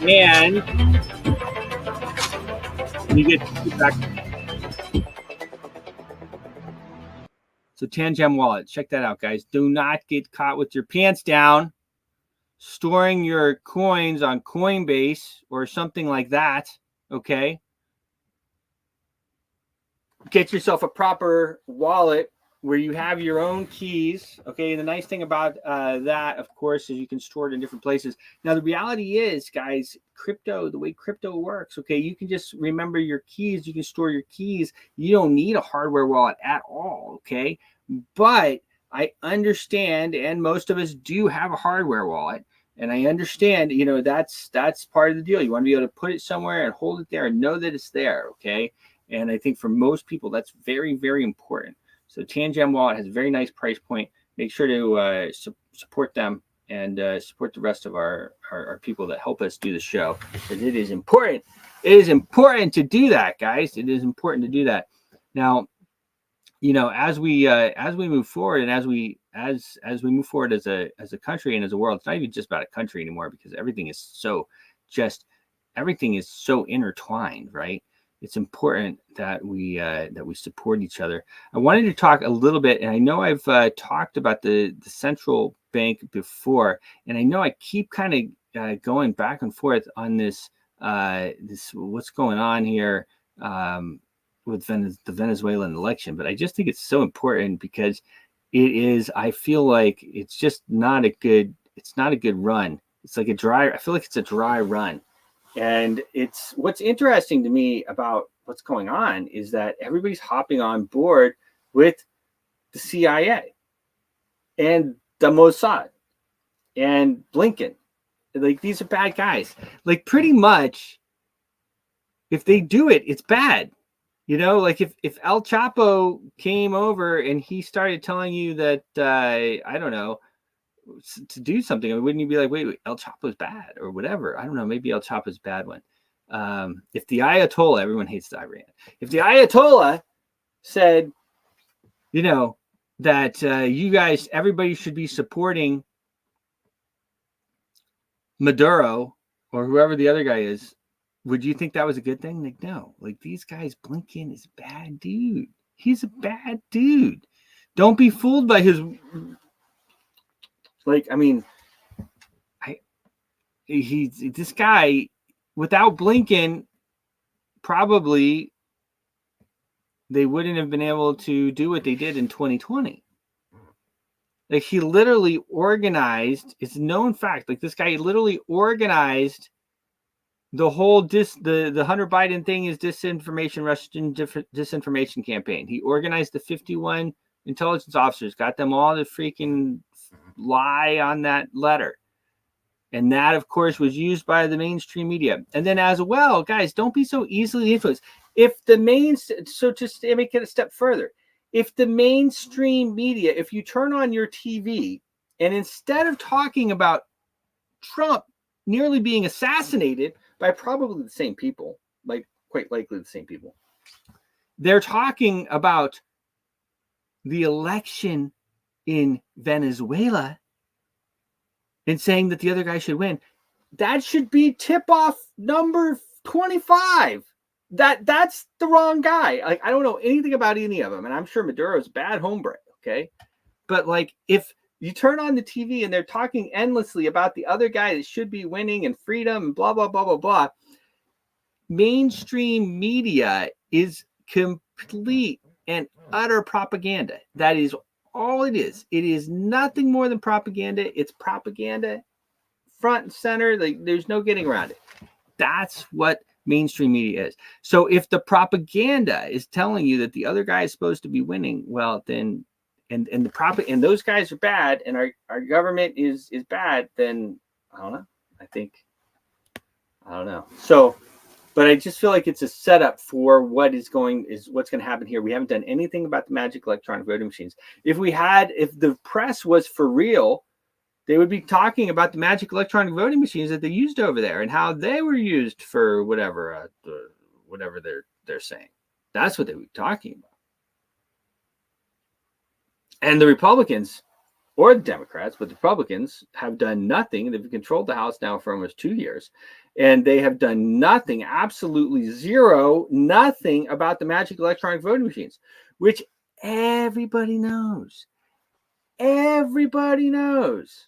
And you get back. So Tangem wallet, check that out, guys. Do not get caught with your pants down storing your coins on Coinbase or something like that, okay? Get yourself a proper wallet where you have your own keys, okay? The nice thing about that, of course, is you can store it in different places. Now, the reality is, guys, crypto, the way crypto works, okay, you can just remember your keys. You can store your keys. You don't need a hardware wallet at all, okay? But I understand, and most of us do have a hardware wallet, and I understand, you know, that's part of the deal. You want to be able to put it somewhere and hold it there and know that it's there, okay? And I think for most people, that's very, very important. So Tangem Wallet has a very nice price point. Make sure to support them and support the rest of our people that help us do the show, because it is important. It is important to do that, guys. It is important to do that. Now, you know, as we move forward, and as we move forward as a country and as a world, it's not even just about a country anymore, because everything is so intertwined, right? it's important that we support each other. I wanted to talk a little bit, and I know I've talked about the central bank before, and I know I keep kind of going back and forth on this what's going on here with the Venezuelan election, but I just think it's so important because it is. I feel like it's just not a good. It's not a good run. It's like a dry. I feel like it's a dry run. And it's what's interesting to me about what's going on is that everybody's hopping on board with the CIA and the Mossad and Blinken. Like, these are bad guys. Like, pretty much, if they do it, it's bad. You know, like if El Chapo came over and he started telling you that, I don't know, to do something, wouldn't you be like, wait, El Chapo's bad or whatever? I don't know. Maybe El Chapo's bad one. If the Ayatollah, everyone hates the Iran. If the Ayatollah said, you know, that you guys, everybody should be supporting Maduro or whoever the other guy is, would you think that was a good thing? Like, no. Like, these guys, Blinken is a bad dude. He's a bad dude. Don't be fooled by his. Like, I mean, this guy, without Blinken, probably they wouldn't have been able to do what they did in 2020. Like, he literally organized, it's a known fact, like, this guy literally organized the whole the Hunter Biden thing is disinformation, Russian disinformation campaign. He organized the 51 intelligence officers, got them all to freaking lie on that letter. And that, of course, was used by the mainstream media. And then as well, guys, don't be so easily influenced. So just to make it a step further, if the mainstream media, if you turn on your TV and instead of talking about Trump nearly being assassinated by probably the same people, like quite likely the same people, they're talking about the election in Venezuela and saying that the other guy should win, that should be tip-off number 25. That's the wrong guy. Like, I don't know anything about any of them, and I'm sure Maduro's bad hombre, okay? But, like, if you turn on the TV and they're talking endlessly about the other guy that should be winning and freedom and blah, blah, blah, blah, blah, mainstream media is complete and utter propaganda. That is all it is. It is nothing more than propaganda. It's propaganda front and center. Like, there's no getting around it. That's what mainstream media is. So if the propaganda is telling you that the other guy is supposed to be winning, well, then and those guys are bad and our government is bad, then I don't know. I don't know. So, but I just feel like it's a setup for what's going to happen here. We haven't done anything about the magic electronic voting machines. If the press was for real, they would be talking about the magic electronic voting machines that they used over there and how they were used for whatever they're saying. That's what they would be talking about. And the Republicans or the Democrats, but the Republicans have done nothing. They've controlled the House now for almost 2 years. And they have done nothing, absolutely zero, nothing about the magic electronic voting machines, which everybody knows. Everybody knows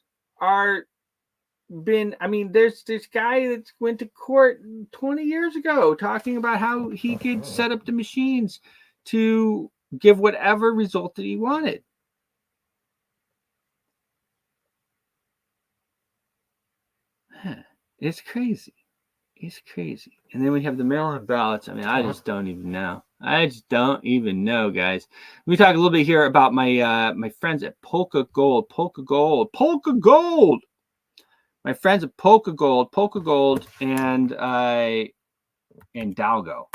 there's this guy that went to court 20 years ago talking about how he could set up the machines to give whatever result that he wanted. It's crazy. It's crazy. And then we have the mail-in ballots. I mean, I just don't even know. Guys. Let me talk a little bit here about my friends at Polka Gold. My friends at Polka Gold, and Dalgo.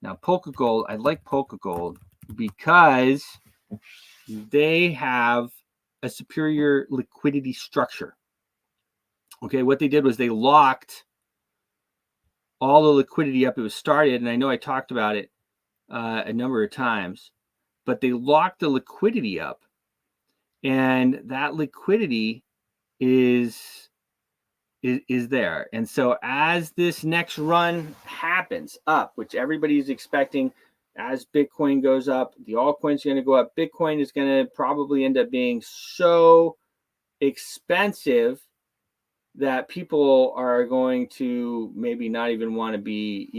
Now, Polka Gold, I like Polka Gold because they have a superior liquidity structure. Okay, what they did was they locked all the liquidity up. It was started, and I know I talked about it a number of times, but they locked the liquidity up, and that liquidity is is there. And so as this next run happens up, which everybody's expecting, as Bitcoin goes up, the altcoins are going to go up. Bitcoin is going to probably end up being so expensive that people are going to maybe not even want to be,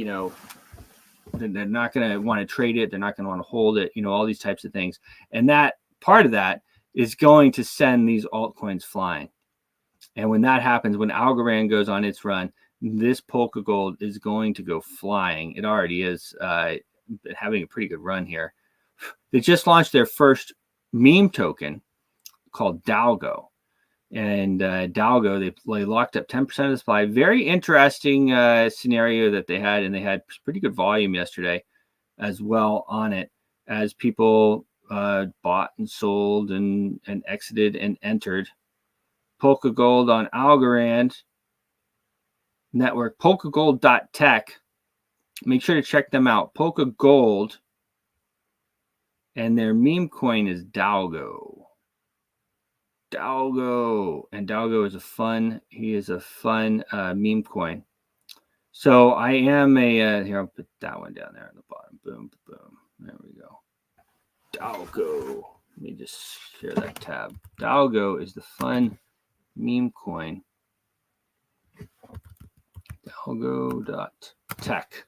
they're not going to want to trade it. They're not going to want to hold it, all these types of things. And that part of that is going to send these altcoins flying. And when that happens, when Algorand goes on its run, this Polka Gold is going to go flying. It already is having a pretty good run here. They just launched their first meme token called Dalgo. And Dalgo, they locked up 10% of the supply. Very interesting scenario that they had. And they had pretty good volume yesterday as well on it, as people bought and sold and exited and entered. Polka Gold on Algorand network, polkagold.tech. Make sure to check them out. Polka Gold, and their meme coin is Dalgo. And Dalgo is a fun meme coin. So I am here, I'll put that one down there on the bottom. Boom, boom. There we go. Dalgo. Let me just share that tab. Dalgo is the fun meme coin. Dalgo.tech.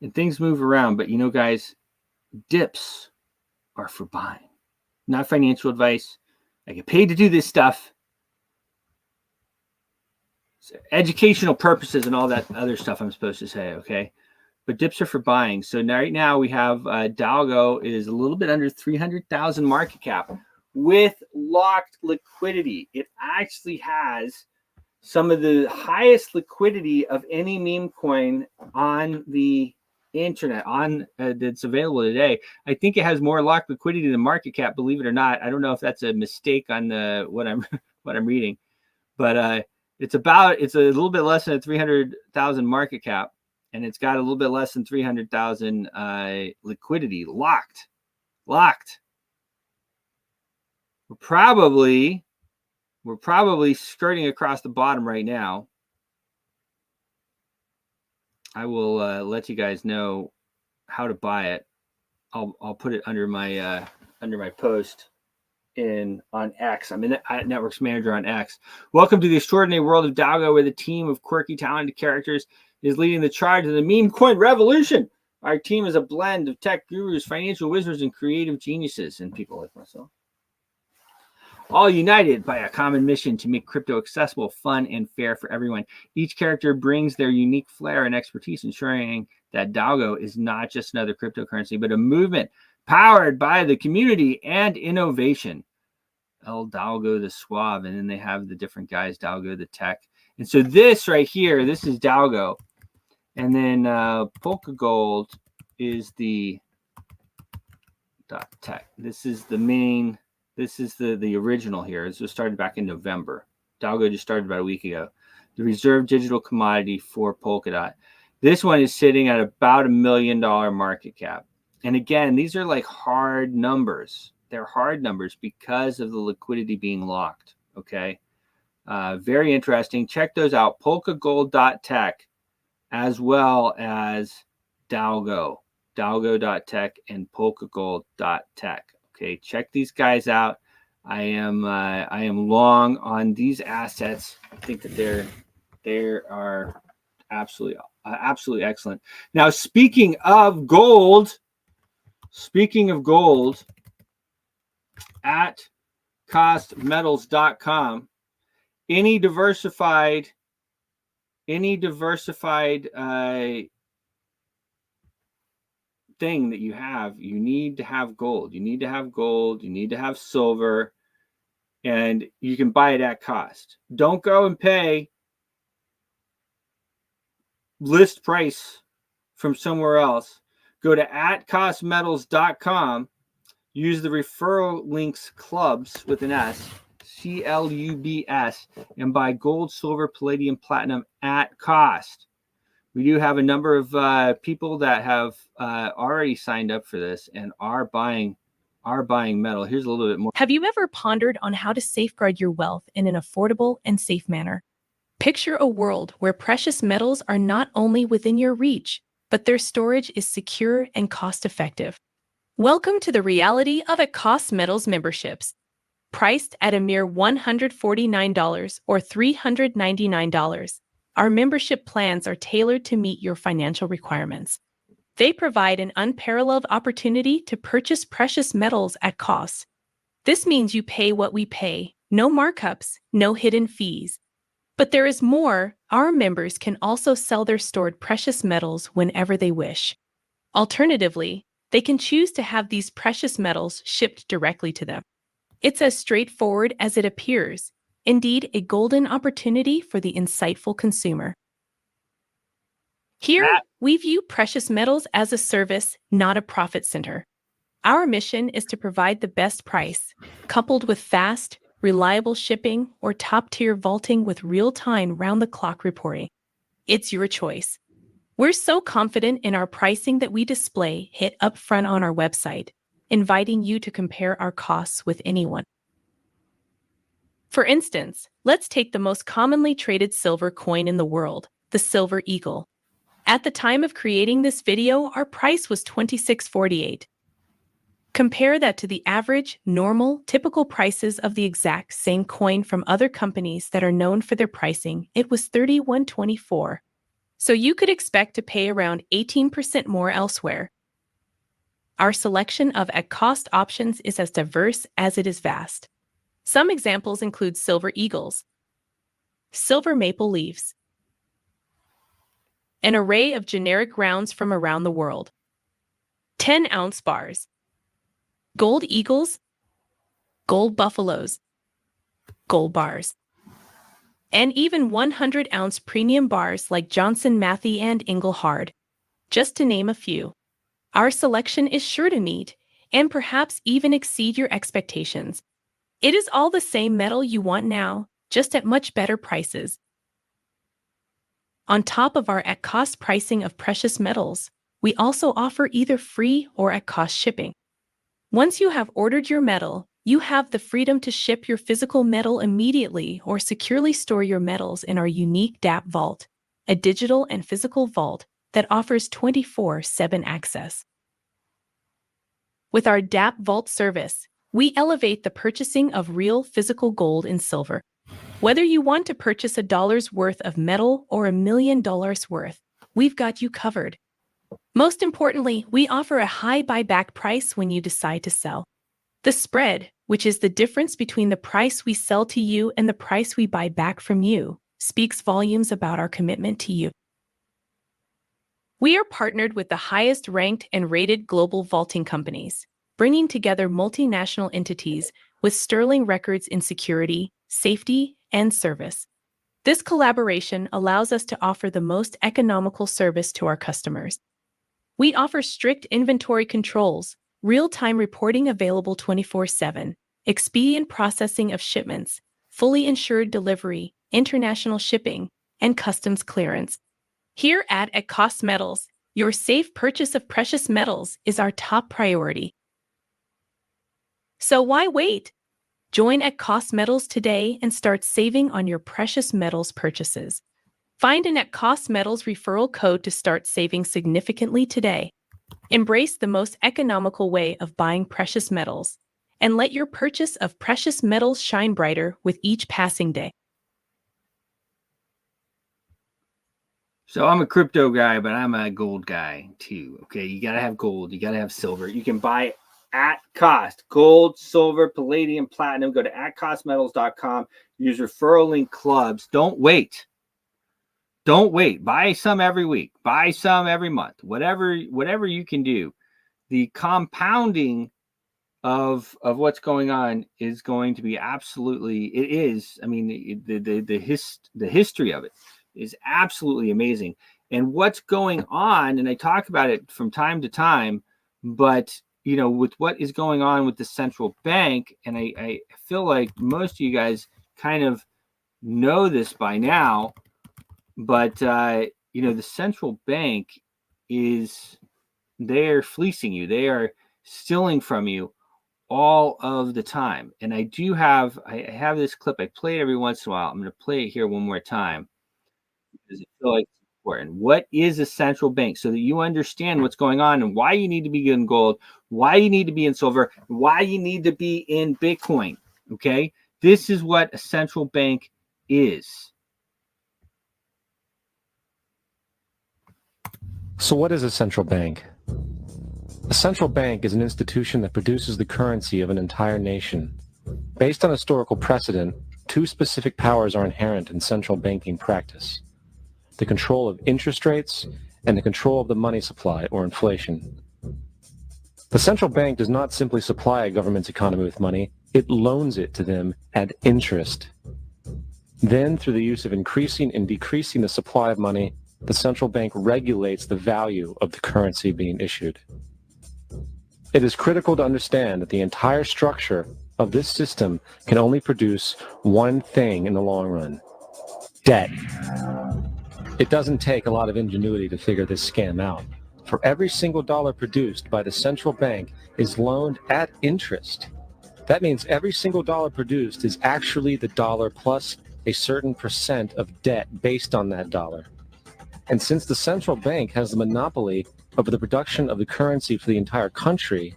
And things move around, but guys, dips are for buying. Not financial advice. I get paid to do this stuff. So educational purposes and all that other stuff I'm supposed to say, okay? But dips are for buying. So right now we have Dalgo is a little bit under 300,000 market cap with locked liquidity. It actually has some of the highest liquidity of any meme coin on the internet that's available today. I think it has more locked liquidity than market cap, believe it or not. I don't know if that's a mistake on what I'm reading, but it's a little bit less than a 300,000 market cap, and it's got a little bit less than 300,000 liquidity locked. We're probably skirting across the bottom right now. I will let you guys know how to buy it. I'll put it under my post on X. I'm at Networks Manager on X. Welcome to the extraordinary world of Dalgo, where the team of quirky, talented characters is leading the charge of the meme coin revolution. Our team is a blend of tech gurus, financial wizards, and creative geniuses, and people like myself, all united by a common mission to make crypto accessible, fun, and fair for everyone. Each character brings their unique flair and expertise, ensuring that Dalgo is not just another cryptocurrency, but a movement powered by the community and innovation. El Dalgo the Suave, and then they have the different guys, Dalgo the Tech. And so this right here, this is Dalgo. And then Polka Gold is the .tech. This is the main... This is the original here. This was started back in November. Dalgo just started about a week ago. The reserve digital commodity for Polkadot. This one is sitting at about $1 million market cap. And again, these are like hard numbers. They're hard numbers because of the liquidity being locked. Okay. Very interesting. Check those out. Polkagold.tech as well as Dalgo. Dalgo.tech and Polkagold.tech. Okay, check these guys out. I am long on these assets. I think that they are absolutely excellent. Now, speaking of gold, at costmetals.com, any diversified thing that you have, you need to have gold. You need to have silver, and you can buy it at cost. Don't go and pay list price from somewhere else. Go to atcostmetals.com, use the referral links clubs with an S, CLUBS, and buy gold, silver, palladium, platinum at cost. We do have a number of people that have already signed up for this and are buying are buying metal. Here's a little bit more. Have you ever pondered on how to safeguard your wealth in an affordable and safe manner? Picture a world where precious metals are not only within your reach, but their storage is secure and cost-effective. Welcome to the reality of At Cost Metals memberships. Priced at a mere $149 or $399, our membership plans are tailored to meet your financial requirements. They provide an unparalleled opportunity to purchase precious metals at cost. This means you pay what we pay, no markups, no hidden fees. But there is more. Our members can also sell their stored precious metals whenever they wish. Alternatively, they can choose to have these precious metals shipped directly to them. It's as straightforward as it appears, indeed a golden opportunity for the insightful consumer. Here, we view precious metals as a service, not a profit center. Our mission is to provide the best price, coupled with fast, reliable shipping or top-tier vaulting with real-time round-the-clock reporting. It's your choice. We're so confident in our pricing that we display it up front on our website, inviting you to compare our costs with anyone. For instance, let's take the most commonly traded silver coin in the world, the Silver Eagle. At the time of creating this video, our price was $26.48. Compare that to the average, normal, typical prices of the exact same coin from other companies that are known for their pricing. It was $31.24. So you could expect to pay around 18% more elsewhere. Our selection of at-cost options is as diverse as it is vast. Some examples include silver eagles, silver maple leaves, an array of generic rounds from around the world, 10-ounce bars, gold eagles, gold buffaloes, gold bars, and even 100-ounce premium bars like Johnson Matthey and Engelhard, just to name a few. Our selection is sure to meet, and perhaps even exceed your expectations. It is all the same metal you want now, just at much better prices. On top of our at-cost pricing of precious metals, we also offer either free or at-cost shipping. Once you have ordered your metal, you have the freedom to ship your physical metal immediately or securely store your metals in our unique DAP vault, a digital and physical vault that offers 24/7 access. With our DAP vault service, we elevate the purchasing of real physical gold and silver. Whether you want to purchase $1 worth of metal or $1 million worth, we've got you covered. Most importantly, we offer a high buyback price when you decide to sell. The spread, which is the difference between the price we sell to you and the price we buy back from you, speaks volumes about our commitment to you. We are partnered with the highest ranked and rated global vaulting companies, bringing together multinational entities with sterling records in security, safety, and service. This collaboration allows us to offer the most economical service to our customers. We offer strict inventory controls, real-time reporting available 24/7, expedient processing of shipments, fully insured delivery, international shipping, and customs clearance. Here at Cost Metals, your safe purchase of precious metals is our top priority. So why wait? Join at Cost Metals today and start saving on your precious metals purchases. Find an At Cost Metals referral code to start saving significantly today. Embrace the most economical way of buying precious metals, and let your purchase of precious metals shine brighter with each passing day. So I'm a crypto guy, but I'm a gold guy too. Okay, you got to have gold, you got to have silver. You can buy at cost gold, silver, palladium, platinum. Go to atcostmetals.com. Use referral link clubs. Don't wait. Don't wait. Buy some every week. Buy some every month. Whatever you can do. The compounding of what's going on is going to be absolutely. It is. I mean, the history of it is absolutely amazing. And what's going on, and I talk about it from time to time, but with what is going on with the central bank, and I feel like most of you guys kind of know this by now, but the central bank they're fleecing you. They are stealing from you all of the time. And I have this clip. I play it every once in a while. I'm going to play it here one more time because I feel like it's important. What is a central bank, so that you understand what's going on and why you need to be in gold, why you need to be in silver, why you need to be in Bitcoin. Okay, this is what a central bank is. So what is a central bank? A central bank is an institution that produces the currency of an entire nation. Based on historical precedent, two specific powers are inherent in central banking practice: the control of interest rates and the control of the money supply, or inflation. The central bank does not simply supply a government's economy with money, it loans it to them at interest. Then, through the use of increasing and decreasing the supply of money, the central bank regulates the value of the currency being issued. It is critical to understand that the entire structure of this system can only produce one thing in the long run: debt. It doesn't take a lot of ingenuity to figure this scam out. For every single dollar produced by the central bank is loaned at interest. That means every single dollar produced is actually the dollar plus a certain percent of debt based on that dollar. And since the central bank has the monopoly over the production of the currency for the entire country,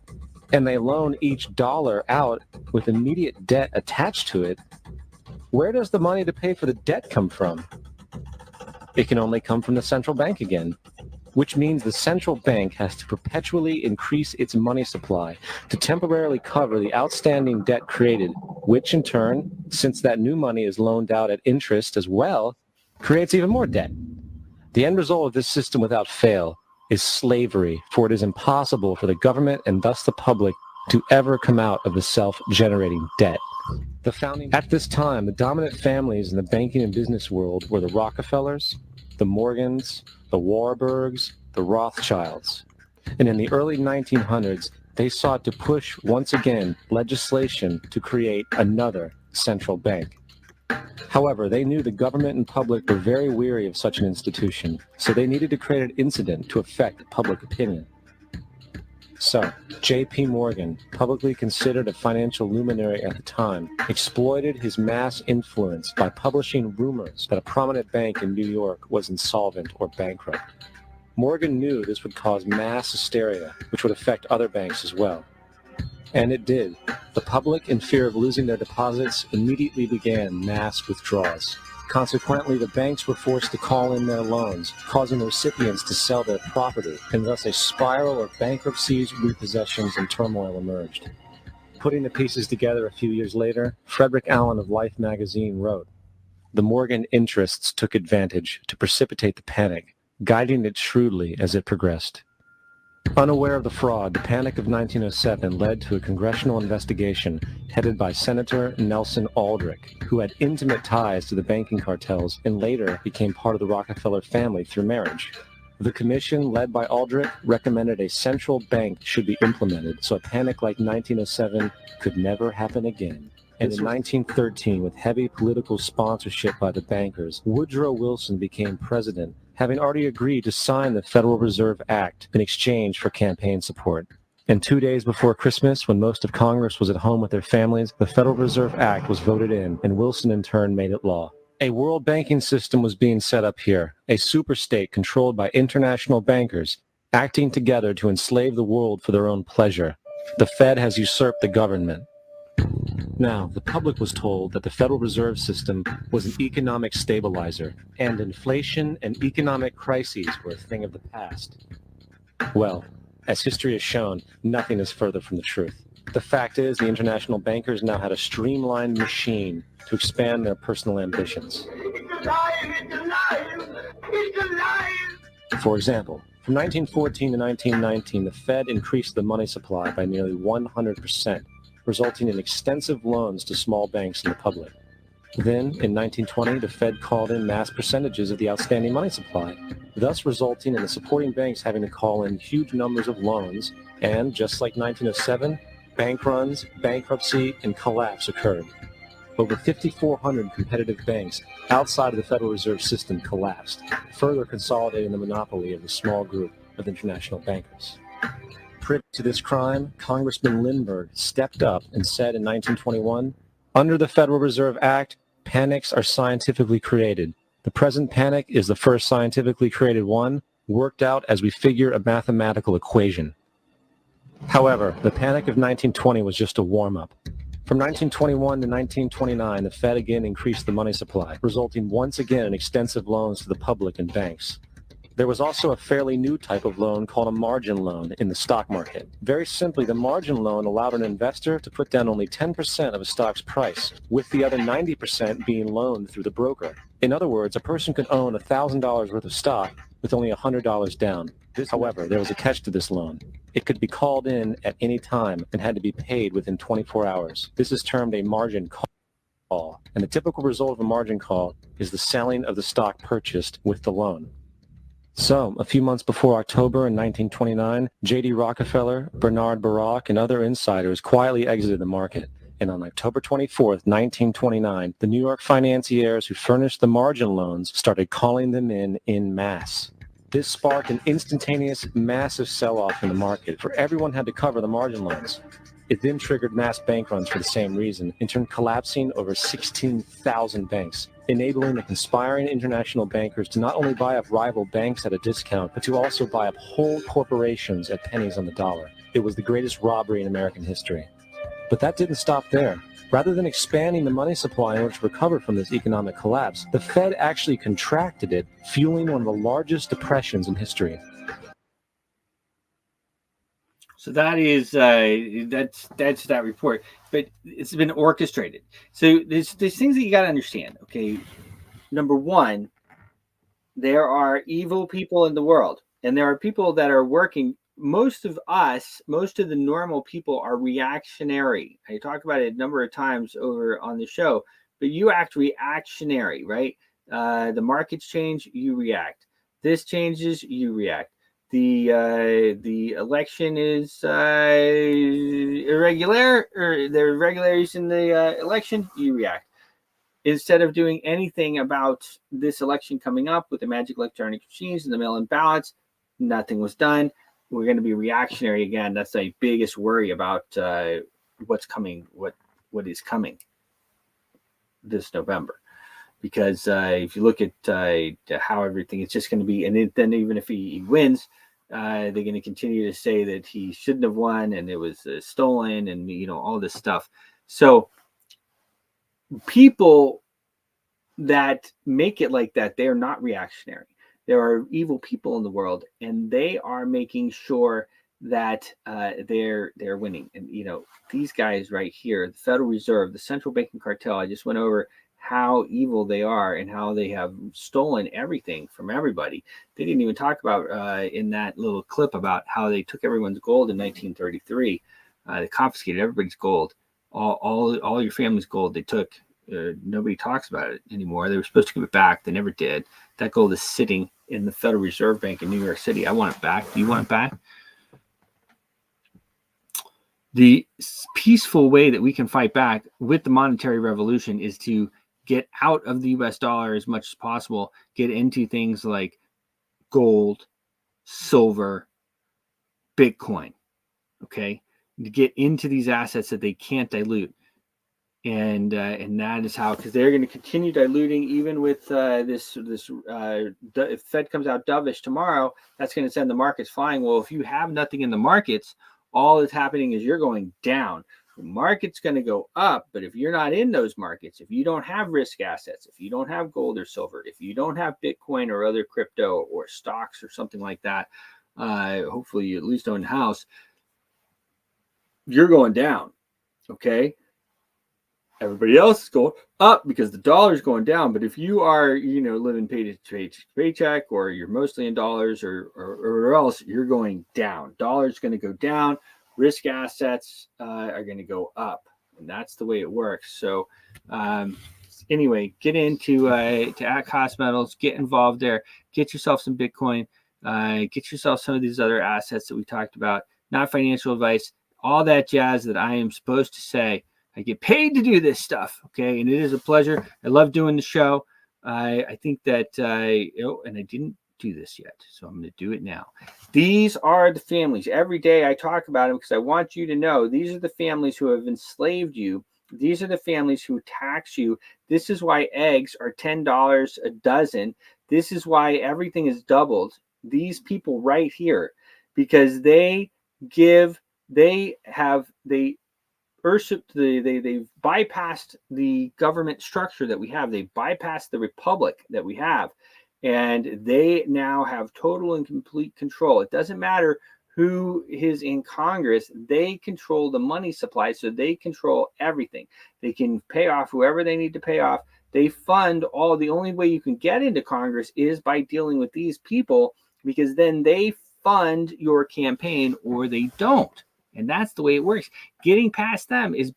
and they loan each dollar out with immediate debt attached to it, where does the money to pay for the debt come from? It can only come from the central bank again, which means the central bank has to perpetually increase its money supply to temporarily cover the outstanding debt created, which in turn, since that new money is loaned out at interest as well, creates even more debt. The end result of this system without fail is slavery, for it is impossible for the government and thus the public to ever come out of the self-generating debt. At this time, the dominant families in the banking and business world were the Rockefellers, the Morgans, the Warburgs, the Rothschilds. And in the early 1900s, they sought to push once again legislation to create another central bank. However, they knew the government and public were very weary of such an institution, so they needed to create an incident to affect public opinion. So, J.P. Morgan, publicly considered a financial luminary at the time, exploited his mass influence by publishing rumors that a prominent bank in New York was insolvent or bankrupt. Morgan knew this would cause mass hysteria, which would affect other banks as well. And it did. The public, in fear of losing their deposits, immediately began mass withdrawals. Consequently, the banks were forced to call in their loans, causing the recipients to sell their property, and thus a spiral of bankruptcies, repossessions, and turmoil emerged. Putting the pieces together a few years later, Frederick Allen of Life magazine wrote, "The Morgan interests took advantage to precipitate the panic, guiding it shrewdly as it progressed." Unaware of the fraud, the Panic of 1907 led to a congressional investigation headed by Senator Nelson Aldrich, who had intimate ties to the banking cartels and later became part of the Rockefeller family through marriage. The commission, led by Aldrich, recommended a central bank should be implemented so a panic like 1907 could never happen again. And in 1913, with heavy political sponsorship by the bankers, Woodrow Wilson became president, having already agreed to sign the Federal Reserve Act in exchange for campaign support. And 2 days before Christmas, when most of Congress was at home with their families, the Federal Reserve Act was voted in, and Wilson in turn made it law. A world banking system was being set up here, a superstate controlled by international bankers, acting together to enslave the world for their own pleasure. The Fed has usurped the government. Now, the public was told that the Federal Reserve System was an economic stabilizer, and inflation and economic crises were a thing of the past. Well, as history has shown, nothing is further from the truth. The fact is, the international bankers now had a streamlined machine to expand their personal ambitions. It's alive! It's alive! It's alive! For example, from 1914 to 1919, the Fed increased the money supply by nearly 100%. Resulting in extensive loans to small banks and the public. Then, in 1920, the Fed called in mass percentages of the outstanding money supply, thus resulting in the supporting banks having to call in huge numbers of loans, and just like 1907, bank runs, bankruptcy, and collapse occurred. Over 5,400 competitive banks outside of the Federal Reserve System collapsed, further consolidating the monopoly of the small group of international bankers. privy to this crime, Congressman Lindbergh stepped up and said in 1921, under the Federal Reserve Act, panics are scientifically created. The present panic is the first scientifically created one, worked out as we figure a mathematical equation. However, the panic of 1920 was just a warm-up. From 1921 to 1929, the Fed again increased the money supply, resulting once again in extensive loans to the public and banks. There was also a fairly new type of loan called a margin loan in the stock market. Very simply, the margin loan allowed an investor to put down only 10% of a stock's price, with the other 90% being loaned through the broker. In other words, a person could own $1,000 worth of stock with only $100 down. However, there was a catch to this loan. It could be called in at any time and had to be paid within 24 hours. This is termed a margin call, and the typical result of a margin call is the selling of the stock purchased with the loan. So, a few months before October in 1929, J.D. Rockefeller, Bernard Baruch, and other insiders quietly exited the market. And on October 24th, 1929, the New York financiers who furnished the margin loans started calling them in masse. This sparked an instantaneous, massive sell-off in the market, for everyone had to cover the margin loans. It then triggered mass bank runs for the same reason, in turn collapsing over 16,000 banks, enabling the conspiring international bankers to not only buy up rival banks at a discount, but to also buy up whole corporations at pennies on the dollar. It was the greatest robbery in American history. But that didn't stop there. Rather than expanding the money supply in order to recover from this economic collapse, the Fed actually contracted it, fueling one of the largest depressions in history. So that is that's that report, but it's been orchestrated. So there's things that you got to understand. Okay, number one, there are evil people in the world, and there are people that are working. Most of the normal people are reactionary. I talk about it a number of times over on the show, but you act reactionary, right? The markets change, you react. This changes, you react. The election is irregular, or there are irregularities in the election, you react. Instead of doing anything about this election coming up with the magic electronic machines and the mail-in ballots, nothing was done. We're going to be reactionary again. That's the biggest worry about what's coming, what is coming this November. Because if you look at how everything is just going to be, and then even if he wins, they're going to continue to say that he shouldn't have won and it was stolen, and all this stuff. So people that make it like that, they are not reactionary. There are evil people in the world, and they are making sure that they're winning. And these guys right here, the Federal Reserve, the central banking cartel, I just went over how evil they are and how they have stolen everything from everybody. They didn't even talk about in that little clip about how they took everyone's gold in 1933. They confiscated everybody's gold, all your family's gold. They took. Nobody talks about it anymore. They were supposed to give it back. They never did. That gold is sitting in the Federal Reserve Bank in New York City. I want it back. Do you want it back? The peaceful way that we can fight back with the monetary revolution is to get out of the US dollar as much as possible, get into things like gold, silver, Bitcoin, okay? To get into these assets that they can't dilute. And that is how, because they're going to continue diluting even with if Fed comes out dovish tomorrow, that's going to send the markets flying. Well, if you have nothing in the markets, all that's happening is you're going down. The market's going to go up, but if you're not in those markets, if you don't have risk assets, if you don't have gold or silver, if you don't have Bitcoin or other crypto or stocks or something like that, hopefully you at least own a house, you're going down, okay? Everybody else is going up because the dollar is going down. But if you are, living paycheck, or you're mostly in dollars or else, you're going down. Dollar's going to go down. Risk assets are going to go up. And that's the way it works. So anyway, get into to at Cost Metals, get involved there, get yourself some Bitcoin, get yourself some of these other assets that we talked about. Not financial advice, all that jazz that I am supposed to say. I get paid to do this stuff, okay? And it is a pleasure. I love doing the show. I think that, and I didn't do this yet, so I'm going to do it now. These are the families. Every day I talk about them because I want you to know these are the families who have enslaved you. These are the families who tax you. This is why eggs are $10 a dozen. This is why everything is doubled. These people right here, because they've bypassed the government structure that we have. They bypassed the republic that we have. And they now have total and complete control. It doesn't matter who is in Congress. They control the money supply, so they control everything. They can pay off whoever they need to pay off. They fund all. The only way you can get into Congress is by dealing with these people, because then they fund your campaign or they don't. And that's the way it works. Getting past them is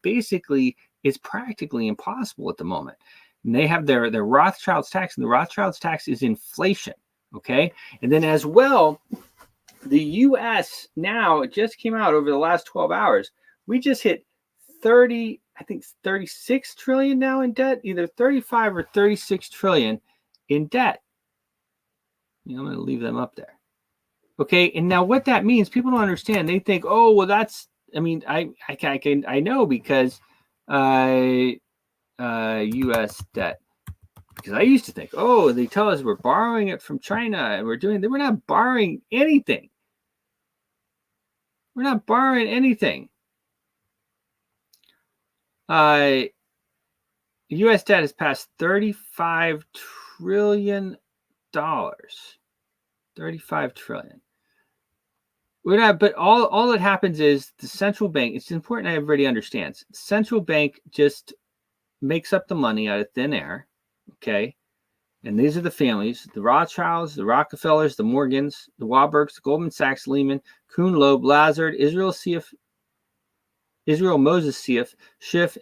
practically impossible at the moment. And they have their Rothschild's tax, and the Rothschild's tax is inflation. Okay. And then as well, the US now, it just came out over the last 12 hours. We just hit 36 trillion now in debt, either 35 or 36 trillion in debt. I'm going to leave them up there. Okay. And now what that means, people don't understand. They think, oh, well, that's, I know because U.S. debt. Because I used to think, oh, they tell us we're borrowing it from China and we're not borrowing anything. We're not borrowing anything. U.S. debt has passed $35 trillion. 35 trillion. We're not, but all that happens is the central bank, it's important everybody understands. The central bank just makes up the money out of thin air, okay? And these are the families, the Rothschilds, the Rockefellers, the Morgans, the Warburgs, the Goldman Sachs, Lehman, Kuhn, Loeb, Lazard, Israel Moses Schiff,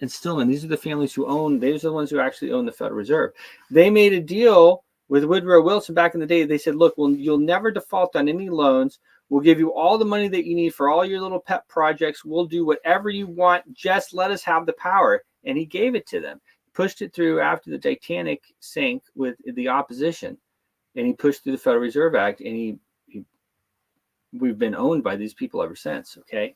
and Stillman. These are the families these are the ones who actually own the Federal Reserve. They made a deal with Woodrow Wilson back in the day. They said, look, you'll never default on any loans. We'll give you all the money that you need for all your little pet projects. We'll do whatever you want. Just let us have the power. And he gave it to them. Pushed it through after the Titanic sank with the opposition. And he pushed through the Federal Reserve Act. And we've been owned by these people ever since. Okay.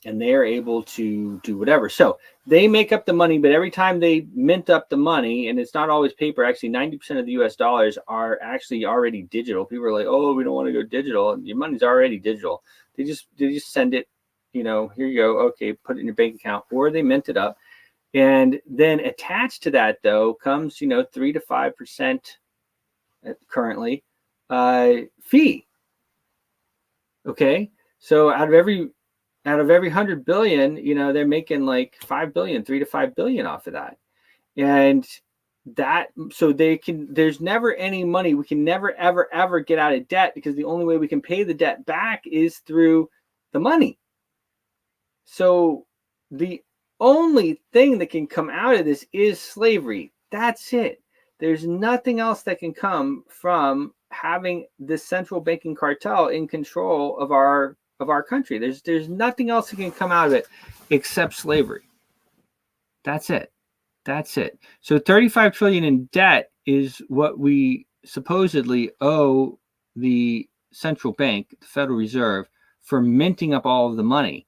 And they are able to do whatever. So they make up the money, but every time they mint up the money, and it's not always paper, actually 90% of the US dollars are actually already digital. People are like, oh, we don't want to go digital. Your money's already digital. They just send it, here you go. Okay, put it in your bank account, or they mint it up. And then attached to that, though, comes, 3 to 5% currently fee. Okay. So out of every 100 billion, they're making like 5 billion, 3 to 5 billion off of that. And so there's never any money. We can never, ever, ever get out of debt, because the only way we can pay the debt back is through the money. So the only thing that can come out of this is slavery. That's it. There's nothing else that can come from having this central banking cartel in control of our country. There's nothing else that can come out of it except slavery. That's it. So 35 trillion in debt is what we supposedly owe the central bank, the Federal Reserve, for minting up all of the money.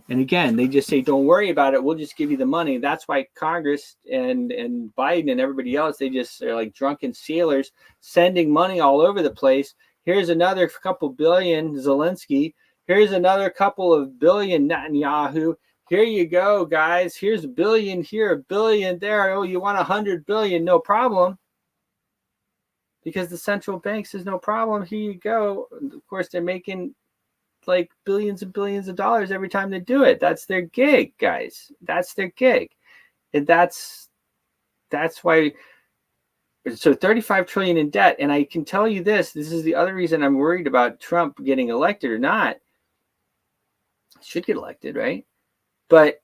And again, they just say, don't worry about it. We'll just give you the money. That's why Congress and Biden and everybody else, they're like drunken sailors sending money all over the place. Here's another couple billion, Zelensky. Here's another couple of billion, Netanyahu. Here you go, guys. Here's a billion here, a billion there. Oh, you want 100 billion? No problem. Because the central bank says no problem. Here you go. Of course, they're making like billions and billions of dollars every time they do it. That's their gig, guys. That's their gig. And that's why. So 35 trillion in debt. And I can tell you this is the other reason I'm worried about Trump getting elected or not. Should get elected, right? But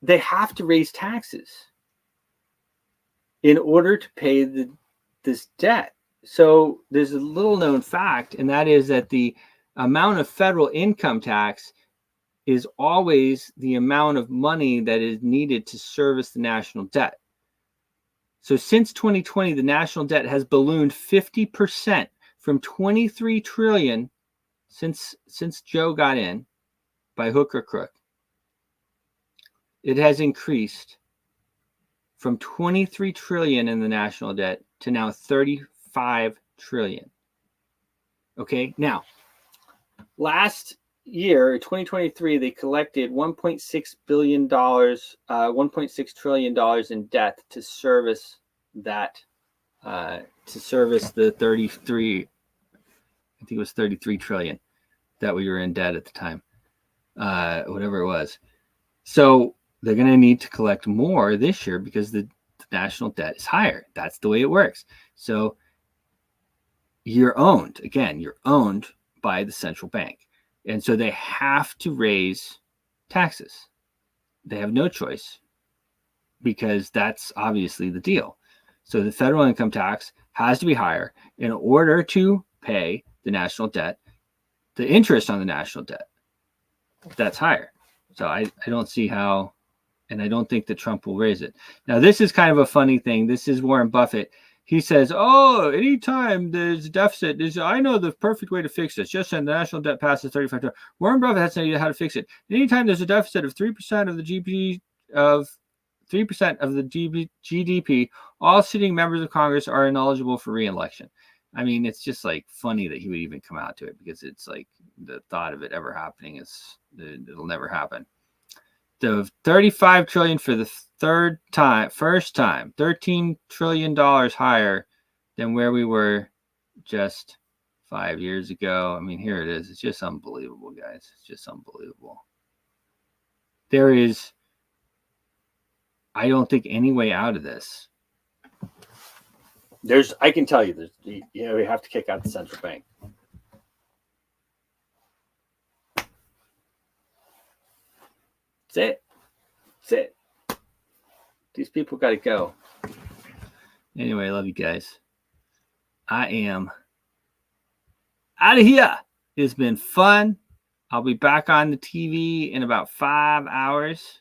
they have to raise taxes in order to pay this debt. So there's a little known fact, and that is that the amount of federal income tax is always the amount of money that is needed to service the national debt. So since 2020, the national debt has ballooned 50% from 23 trillion since Joe got in by hook or crook. It has increased from 23 trillion in the national debt to now 35 trillion. Okay, now last year, 2023, they collected $1.6 billion, $1.6 trillion in debt to service that, to service the 33, I think it was 33 trillion that we were in debt at the time, whatever it was. So they're going to need to collect more this year because the national debt is higher. That's the way it works. So you're owned by the central bank. And so they have to raise taxes. They have no choice because that's obviously the deal. So the federal income tax has to be higher in order to pay the national debt, the interest on the national debt. That's higher. So I don't see how, and I don't think that Trump will raise it. Now, this is kind of a funny thing. This is Warren Buffett. He says, oh, anytime there's a deficit, I know the perfect way to fix this. Just when the national debt passes 35 trillion. Warren Buffett has no idea how to fix it. Anytime there's a deficit of 3% of the GDP, all sitting members of Congress are ineligible for re-election. I mean, it's just like funny that he would even come out to it because it's like the thought of it ever happening it'll never happen. The 35 trillion for the first time, $13 trillion higher than where we were just 5 years ago. I mean, here it is. It's just unbelievable, guys. It's just unbelievable. There is, I don't think, any way out of this. I can tell you, we have to kick out the central bank. That's it. These people got to go. Anyway, I love you guys. I am out of here. It's been fun. I'll be back on the TV in about 5 hours.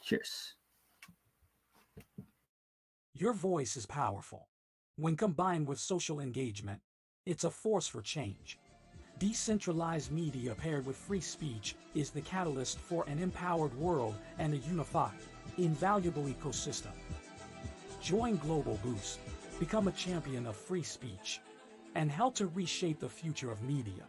Cheers. Your voice is powerful. When combined with social engagement, it's a force for change. Decentralized media paired with free speech is the catalyst for an empowered world and a unified, invaluable ecosystem. Join Global Boost, become a champion of free speech, and help to reshape the future of media.